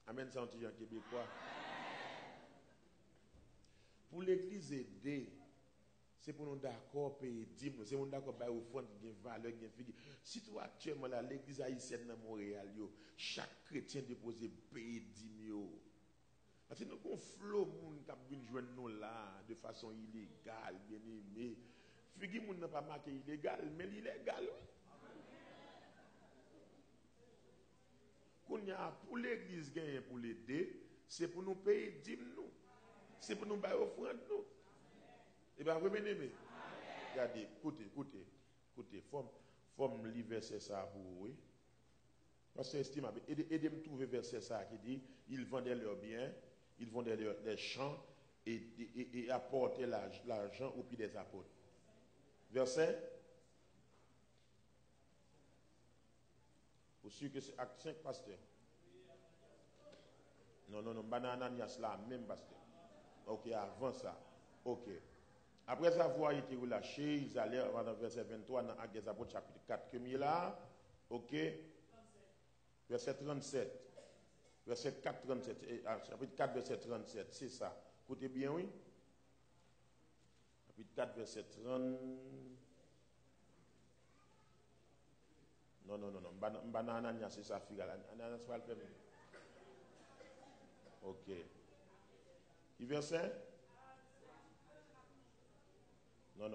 Amen, c'est un petit québécois. Pour l'église aider, c'est pour nous d'accord payer 10 000. C'est pour nous d'accord payer au fond qui a valeur, qui a figure. Si toi actuellement là, l'église haïtienne dans Montréal, chaque chrétien déposé payer 10 000. Parce que nous avons un flot qui a venu joindre nous là de façon illégale, bien aimé. Figure moun n'a pas marqué illégal, mais l'illégal, oui. Pour l'église gagne pour l'aider, c'est pour nous payer 10 000. C'est pour nous faire offrande nous. Et bien, vous m'aimez. Regardez, écoutez, forme le verset ça pour vous. Parce que estimable, aidez-moi trouver verset ça qui dit, ils vendaient leurs biens, ils vendaient leurs champs et apportaient l'argent au pied des apôtres. Verset. Vous sûr que c'est acte 5, pasteur? Non, Ananias là, même pasteur. Ok, avant ça. Ok. Après avoir été relâchés, ils allaient dans le verset 23 dans Actes des Apôtres chapitre 4. Que là, ok. Verset 37. Verset 4, 37. Chapitre 4, verset 37. C'est ça. Écoutez bien, oui. Chapitre 4, verset 30. Non. Ananias, c'est ça, fille. Ananias va le faire. Ok. Il verset? Non.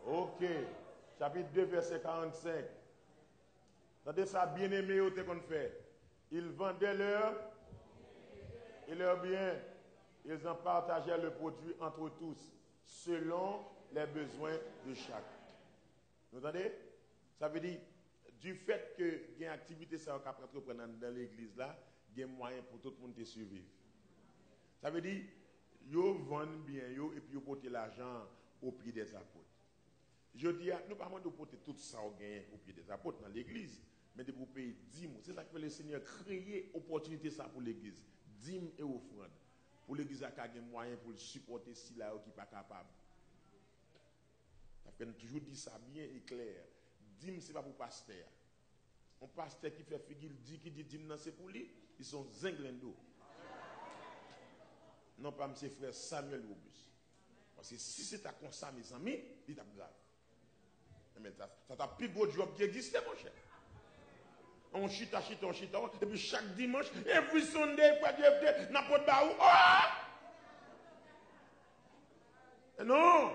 Ok. Chapitre 2, verset 45. Attendez ça, bien aimé, au qu'on fait. Ils vendaient leurs biens. Ils en partageaient le produit entre tous, selon les besoins de chaque. Vous entendez? Ça veut dire, du fait que il y a une activité ça qu'on entreprendre dans l'église là, il y a moyen pour tout le monde de survivre. Ça veut dire yo vendent bien yo et puis yo porter l'argent au pied des apôtres. Je dis nous pas de porter tout ça au gain au pied des apôtres dans l'église, mais de pour payer 10 mois. C'est ça que le Seigneur créer opportunité ça pour l'église, 10 et offrande. Pour l'église a gagner moyen pour le supporter si là qui pas capable. Ça fait toujours dit ça bien et clair. Dîme c'est pas pour pasteur. Un pasteur qui fait figure dit qui dit dîme non c'est pour lui, ils sont zinglendo. Non pas monsieur frère Samuel Robus. Parce que si c'est à comme ça mes amis, il est grave. Mais ça t'a plus gros job qui existe mon cher. On chita, et puis chaque dimanche, every Sunday, n'importe où. Non,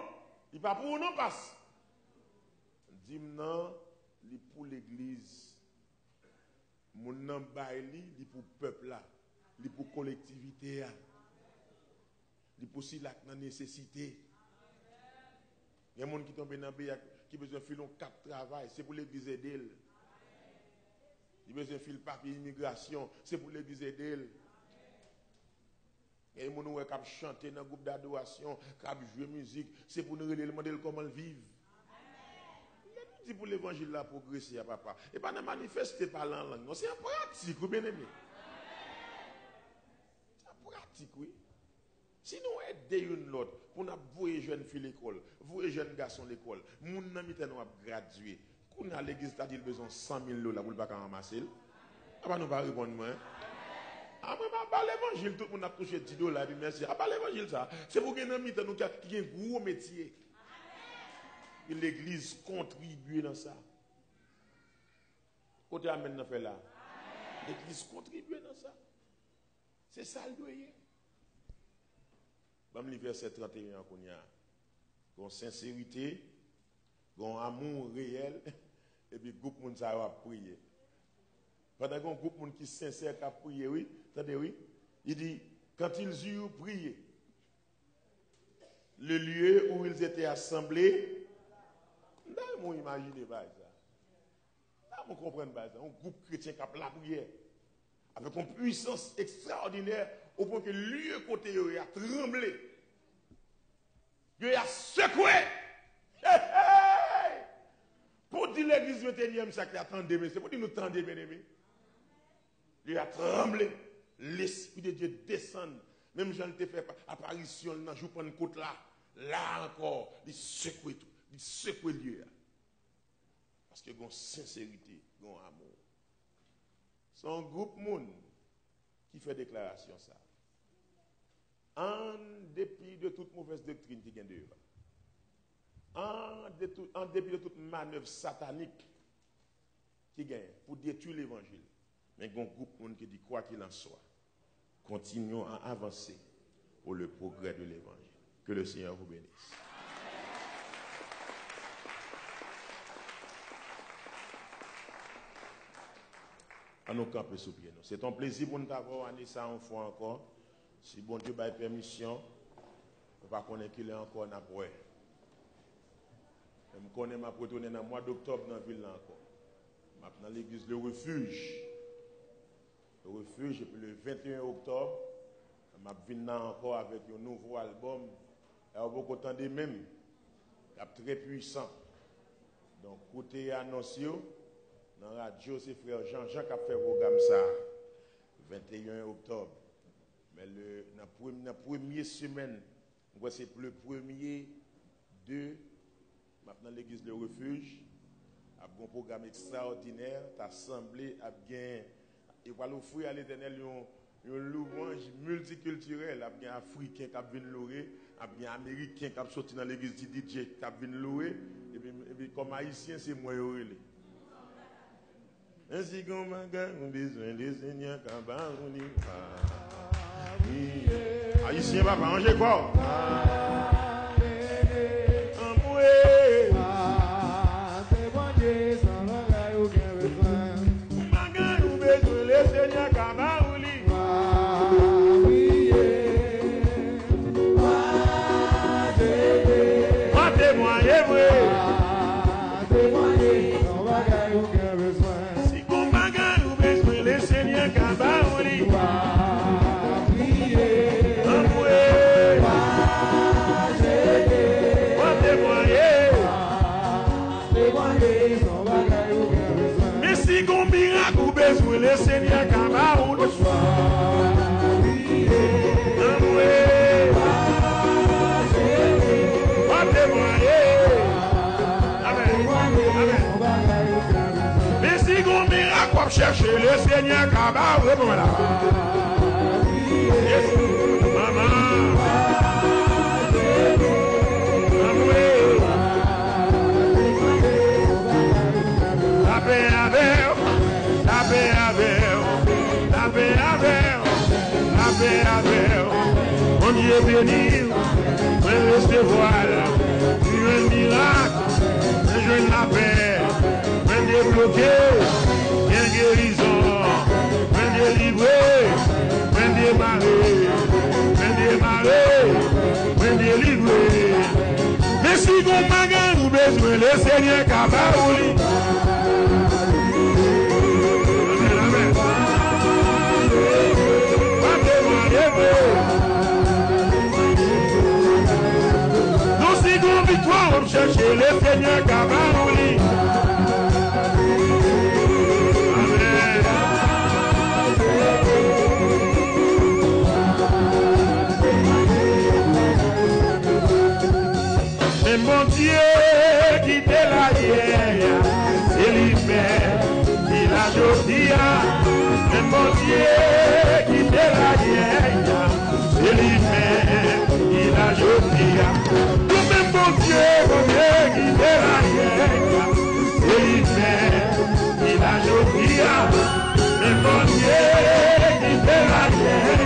il pas pour non passe. Dim non, il pour l'église. Mon nom baili, il pour peuple là, il pour collectivité là. Il pour si la nécessité. Il y a des gens qui tombent dans le pays qui besoin de faire 4 travail, c'est pour l'église aider. Il besoin de faire papier immigration, c'est pour l'église aider. Il y a des gens qui chantent dans le groupe d'adoration, qui jouent musique, c'est pour nous demander comment vivre. Il dit pour l'évangile là progresser à papa. Et pas de manifester par la langue, c'est en pratique, vous bien aimé. C'est en pratique, oui. Si nous aidons une l'autre pour nous voir jeunes filles l'école, voir jeunes garçons l'école, nous avons gradué. Quand on a l'église, il a besoin de 100 000 $ pour ne pas ramasser. Ah bah nous pas répondre moi. Ah moi pas l'évangile, tout le monde a touché 10 $, puis merci. Ah pas l'évangile ça. C'est pour que nous qui a un gros métier. Et l'église contribue dans ça. Côté amène dans fait là. L'église contribue dans ça. C'est ça le doyer. Dans le verset 31 qu'on y a, con sincérité, con amour réel, et puis groupe monde ça va prier. Pendant qu'on groupe monde qui sincère qui a prié, oui, attendez oui, il dit quand ils eurent prié, le lieu où ils étaient assemblés, là on imagine pas ça. Là on comprend pas ça. Un groupe chrétien qui a la prière avec une puissance extraordinaire au point que le lieu côté il a tremblé. Il a secoué. Hey, hey! Pour dire l'église 21e siècle, attendez, mais c'est pour dire nous tendez, bien aimé. Il a tremblé. L'Esprit de Dieu descend. Même Jean te fait apparition dans le jour de côte là. Là encore, il secoue tout. Il secoue le lieu. Parce qu'il y a une sincérité, il y a un amour. C'est un groupe monde qui fait déclaration ça. En dépit de toute mauvaise doctrine qui vient dehors. En dépit de toute manœuvre satanique qui gagne pour détruire l'évangile. Mais il y a un groupe monde qui dit quoi qu'il en soit, continuons à avancer pour le progrès de l'évangile. Que le Seigneur vous bénisse. À nous camper sous pied. C'est un plaisir pour nous d'avoir Anissa une fois encore. Si bon Dieu a permission, on va connaître qu'il est encore dans le je connais ma retourner dans le mois d'octobre dans la ville là encore. Dans l'église Le Refuge. Le Refuge, et puis le 21 octobre, je vais encore avec un nouveau album. Il y a beaucoup de temps de même. Très puissant. Donc, côté annoncé, dans la radio, c'est frère Jean-Jean qui a fait le programme ça. 21 octobre. Mais dans la première semaine, c'est le premier de maintenant l'église Le Refuge. Il y a un programme extraordinaire. L'assemblée a bien. Et va l'offrir à l'Éternel un louange multiculturel. Il y a africain qui vient louer. Il y a américain qui sorti dans l'église DJ qui vient louer. Et puis comme haïtien, c'est moi qui ainsi qu'on m'a besoin des seigneurs qui haïtien va pas manger quoi? Réponds-moi là. Yes. Maman. Mon Dieu béni, je recevoir un miracle, je la paix, je débloquer, une guérison, je délivrer, je démarrer, je délivrer. Mais si vous m'avez besoin, le Seigneur Kabaouli. Nous si nous victoire, on cherche le Seigneur Kabaouli. Amen. Mais mon Dieu qui te l'a hier, c'est l'hiver, il a jodia. Mais mon Dieu qui te l'a hier, c'est l'hiver, il a jodia. Tout même mon Dieu qui te l'a hier, c'est l'hiver, il a jodia. Mais mon Dieu qui te l'a hier,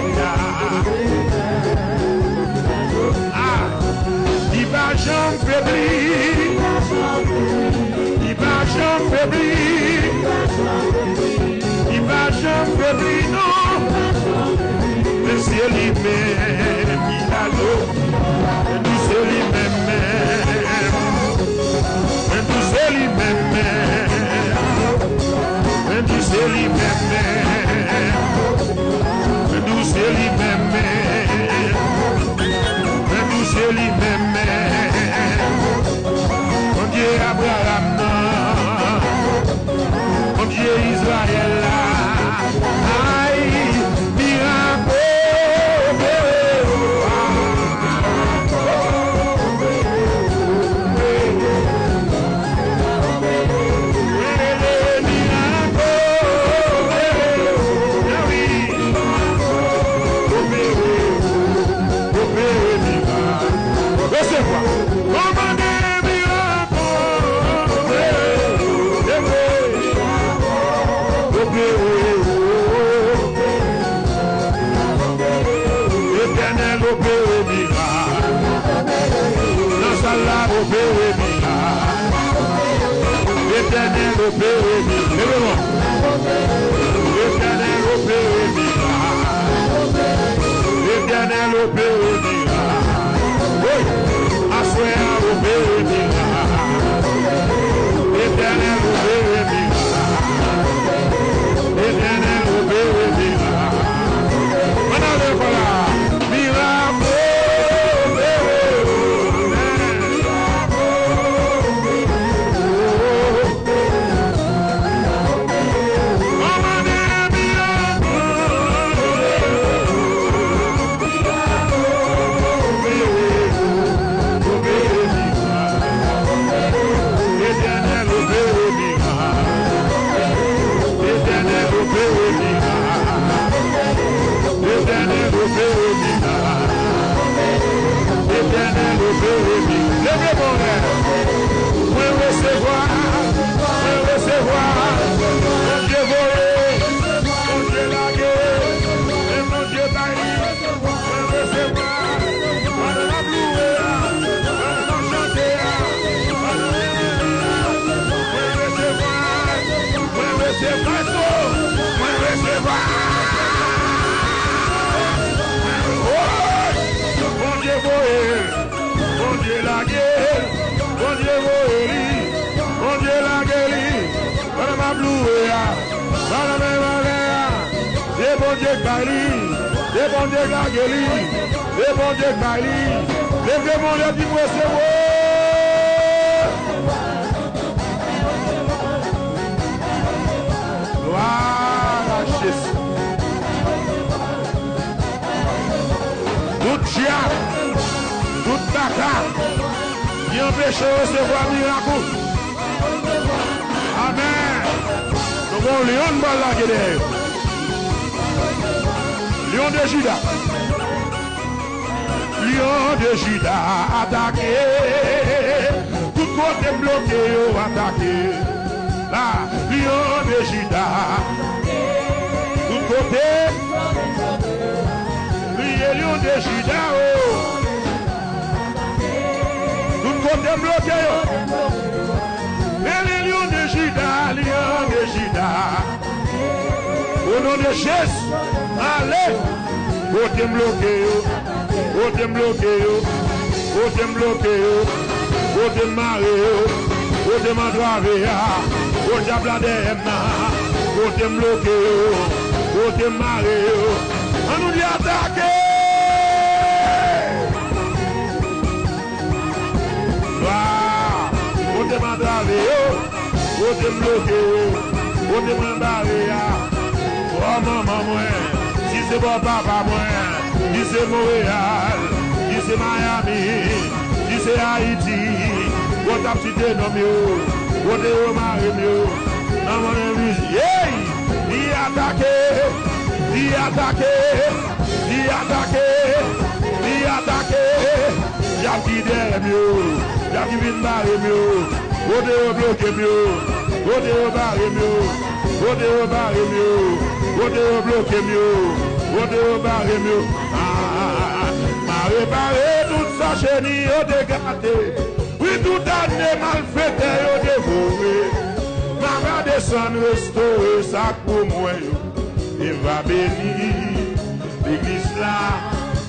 il va jamais faiblir, il va jamais faiblir, il va jamais faiblir, non. Mais c'est lui-même, il a l'eau, et nous c'est lui-même, et nous c'est lui-même, et nous c'est lui-même, et nous c'est lui-même. C'est lui-même, mon Dieu Abraham, mon Dieu Israël, aïe, miracle, L'éternel opère miracle. L'éternel opère miracle. L'éternel opère miracle. Oui, assoya opère miracle. L'éternel opère miracle. L'éternel opère miracle. Maintenant le voilà. Miracle. Les bons Dieu Gageli, les bons Dieu Kali, les vrais bons Dieu qui vous gloire à Jésus. Tout chien, toute caca, qui empêche de recevoir miracle. Amen. Nous allons lion de la guerre. Lion de Judas. Lion de Judas attaqué. Tout côté bloqué, attaqué. Là, Lion de Judas. Tout côté. Lion de Judas. Tout côté bloqué. Et les lions de Judas, lions de Judas. Au nom de Jésus, allez. Côté bloqué. Côté bloqué. Côté bloqué. Côté maré. Côté mandravé. Côté blademna. Côté bloqué. Côté maré. On nous dit attaquer. Côté mandravé. Côté bloqué. Côté mandravé. Oh maman moi. Si c'est bon papa moi. Si c'est Montréal. Si c'est Miami. Si c'est Haïti. Côté petit nom yo. Côté Omar yo. Non mon ami. Il attaqué. Il attaqué. Il attaqué. Il attaqué. Y'a qui derrière mieux. Y'a qui vient barrer mieux. Côté bloqué mieux. Côté barrer mieux. Côté barrer mieux. Côté bloqué mieux. Côté barrer mieux. M'a réparé toute sa chenille au dégâté. Oui, tout année mal fait au dévoré. M'a va descendre restaurer ça pour moi. Et va bénir l'église là.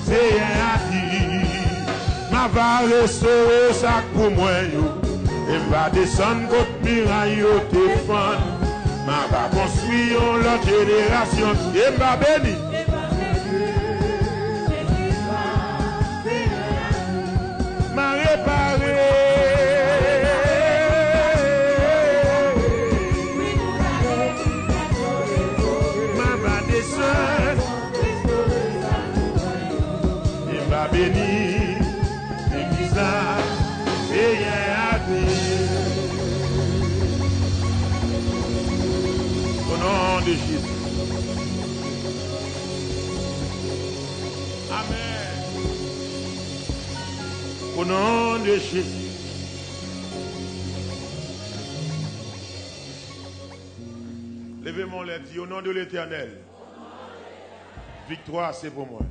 C'est rien à dire. M'a va restaurer ça pour moi. Et va descendre votre miraille au téléphone. Ma va construire l'autre génération. Et m'a béni. M'a réparé. Ma va descendre. Et m'a béni. L'église là. Et rien à dire. Au nom de Jésus. Amen. Au nom de Jésus. Levez-moi les dit au nom de l'Éternel. Victoire, c'est pour moi.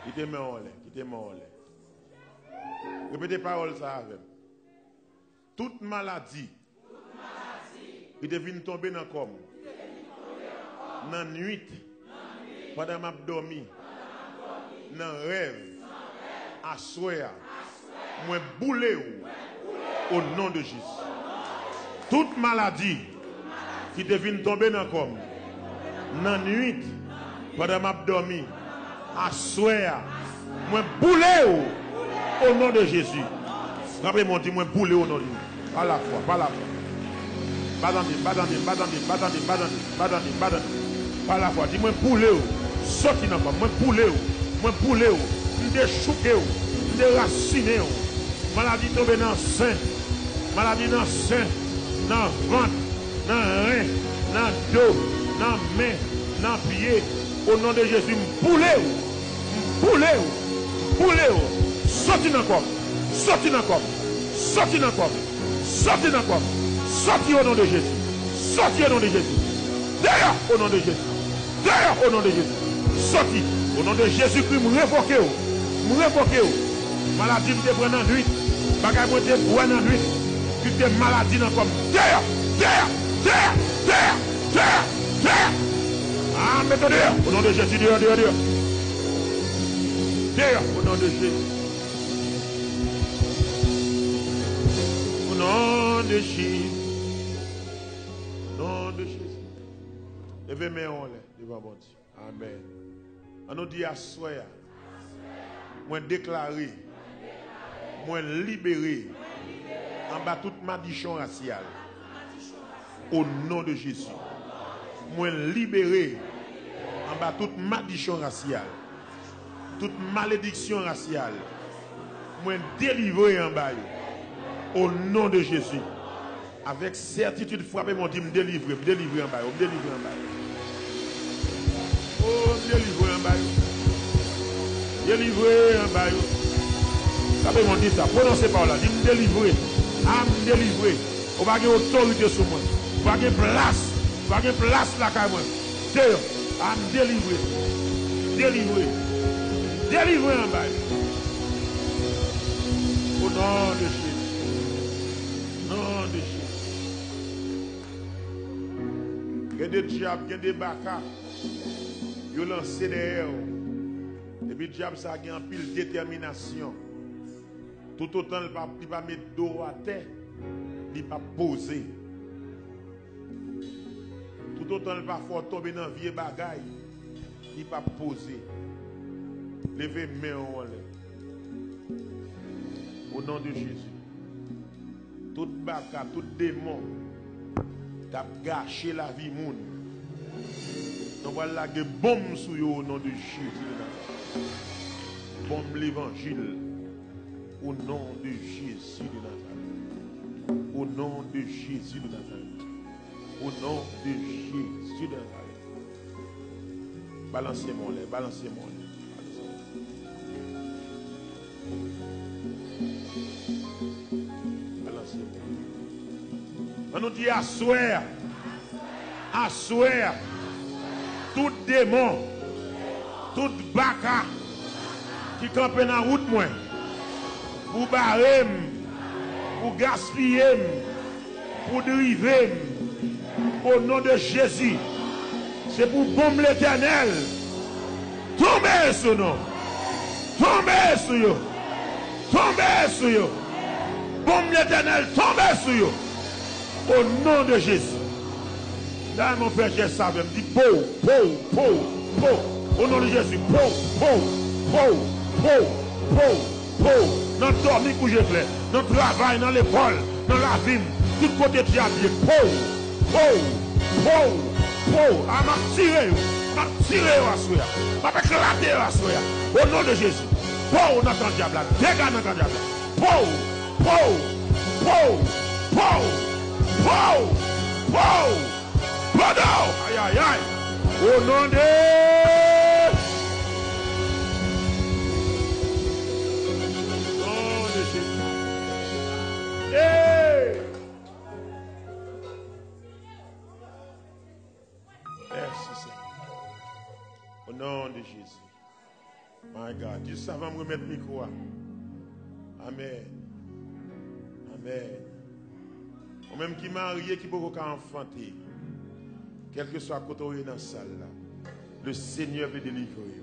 Quittez-moi en l'air. Quittez-moi en l'air. Répétez parole ça avec. Toute maladie. Il devine tomber dans le corps. Dans la nuit. Pendant que je dormi. Dans le rêve. À soir. Moi boulé au nom de Jésus. Toute maladie qui devine tomber dans le corps. Dans la nuit. Pendant que je dormi. À soir. Moi boulé au nom de Jésus. Rappelez-moi, dis-moi boulé au nom de Jésus. Par la foi, par la foi. Par la foi, dis-moi poulet, sorti dans moi poulet, moi chouqué, déraciné, maladie tombée dans le sein, maladie dans le sein, dans le ventre, dans le rein, dans le dos, dans la main, dans le pied, au nom de Jésus, poulet, sorti dans corps, sorti dans corps, sorti dans corps, sorti dans corps. Sorti au nom de Jésus. Sorti au nom de Jésus. D'ailleurs au nom de Jésus. D'ailleurs au nom de Jésus. Sorti au nom de Jésus-Christ. Me révoquer. Maladie me prend dans la nuit. Bagaille me prend dans la nuit. Tu te maladie dans comme. D'ailleurs. Ah, mettez dehors. Au nom de Jésus. Dehors. D'ailleurs au nom de Jésus. Au nom de Jésus. Nom de Jésus. Levez-moi en l'air devant mon Dieu. Amen. On nous dit à soi, moi déclaré, moi libéré, en bas toute malédiction raciale. Au nom de Jésus. Moi libéré, en bas toute malédiction raciale. Toute malédiction raciale. Moi délivré en bas. Au nom de Jésus. Avec certitude, frappez mon Dieu, me délivrer en bas. Oh, me délivrer. Délivrer en bas. Ça veut dire ça. Prononcez par là. Dis-moi délivrer. Âme délivrée. On va avoir autorité sur moi. On va avoir place. On va avoir place là quand même. Dehors. Âme délivrée. Délivrée. Délivrée en bas. Au nom de Jésus. Nom de Jésus. Il y a des diables, il y a des bacas. Ils ont lancé derrière. Et puis le diable, ça a une pile de détermination. Tout autant, il ne va pas mettre dos à terre, il ne va pas poser. Tout autant, il ne va pas tomber dans vieux bagaille, il ne va pas poser. Levez main en l'air. Au nom de Jésus. Tout baka, tout démon, t'a gâché la vie moun. On va la bombe sur au nom de Jésus. Bombe l'évangile. Au nom de Jésus de Nazareth. Au nom de Jésus de Nazareth. Au nom de Jésus de Nazareth. Balancez-moi les, balancez-moi les. Balancez-moi. On nous dit asseoir. Asseoir. Tout démon. Tout baka qui campe dans la route moi. Pour barrer, pour gaspiller, pour dériver, au nom de Jésus. C'est pour bomber l'Éternel. Tombez sur nous. Tombez sur eux. Tombez sur eux. Bombe l'Éternel, tombez sur eux. Au nom de Jésus. Là, mon frère, j'ai ça, me dit, po. Au nom de Jésus, po. Dans le dormir que j'ai fait, dans le travail, dans l'école, dans la ville, tout côté de diable, po. Ah, m'a tiré à soya. M'a éclaté à soya. Au nom de Jésus. Po, dans ton diable, dégage dans ton diable. Po. Aïe. Au nom de Hey! Merci Seigneur. Au nom de Jésus. My God. Juste avant de me remettre le micro. Amen. Ou même qui marié, qui peut enfanter. Quel que soit côté dans la salle là. Le Seigneur veut délivrer.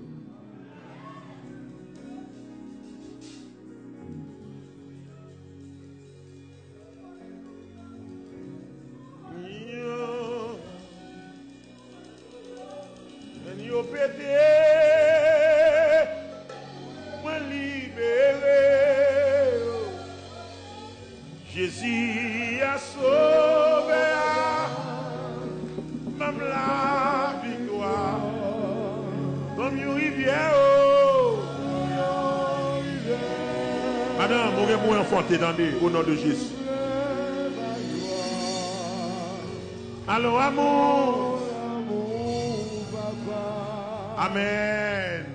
Jésus a sauvé même la victoire comme une rivière. Madame, vous avez enfanté au nom de Jésus. Alors, amour. Amen.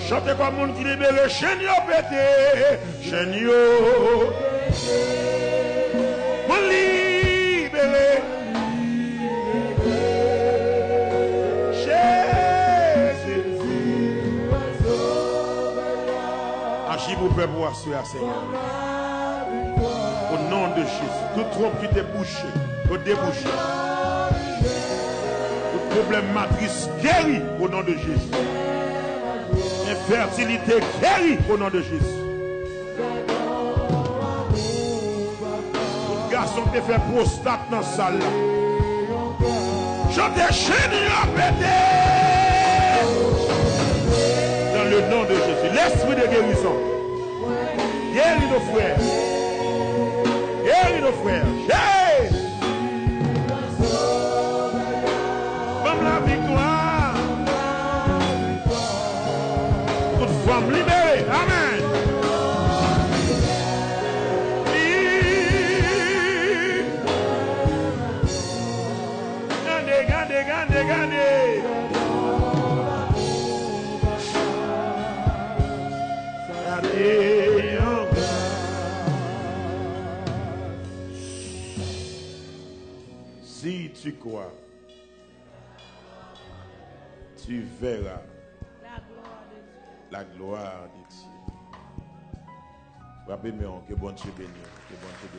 Chantez comme monde qui libère, chaîne yo pété, chaîne yo. Mon libéré. Jésus. Agis pour faire voir ce Seigneur. Au nom de Jésus. Tout trompe qui t'est bouché, au débouché. Tout problème matrice guéri au nom de Jésus. Infertilité guérie au nom de Jésus. Tout garçon qui fait prostate dans la salle. Je déchaîne à péter. Dans le nom de Jésus. L'esprit de guérison. Guéris nos frères. Guéris nos frères. Comme la victoire. Femme libérée. Amen. Gardez. année encore. Si tu crois, tu verras la gloire de Dieu. Que bon Dieu bénisse.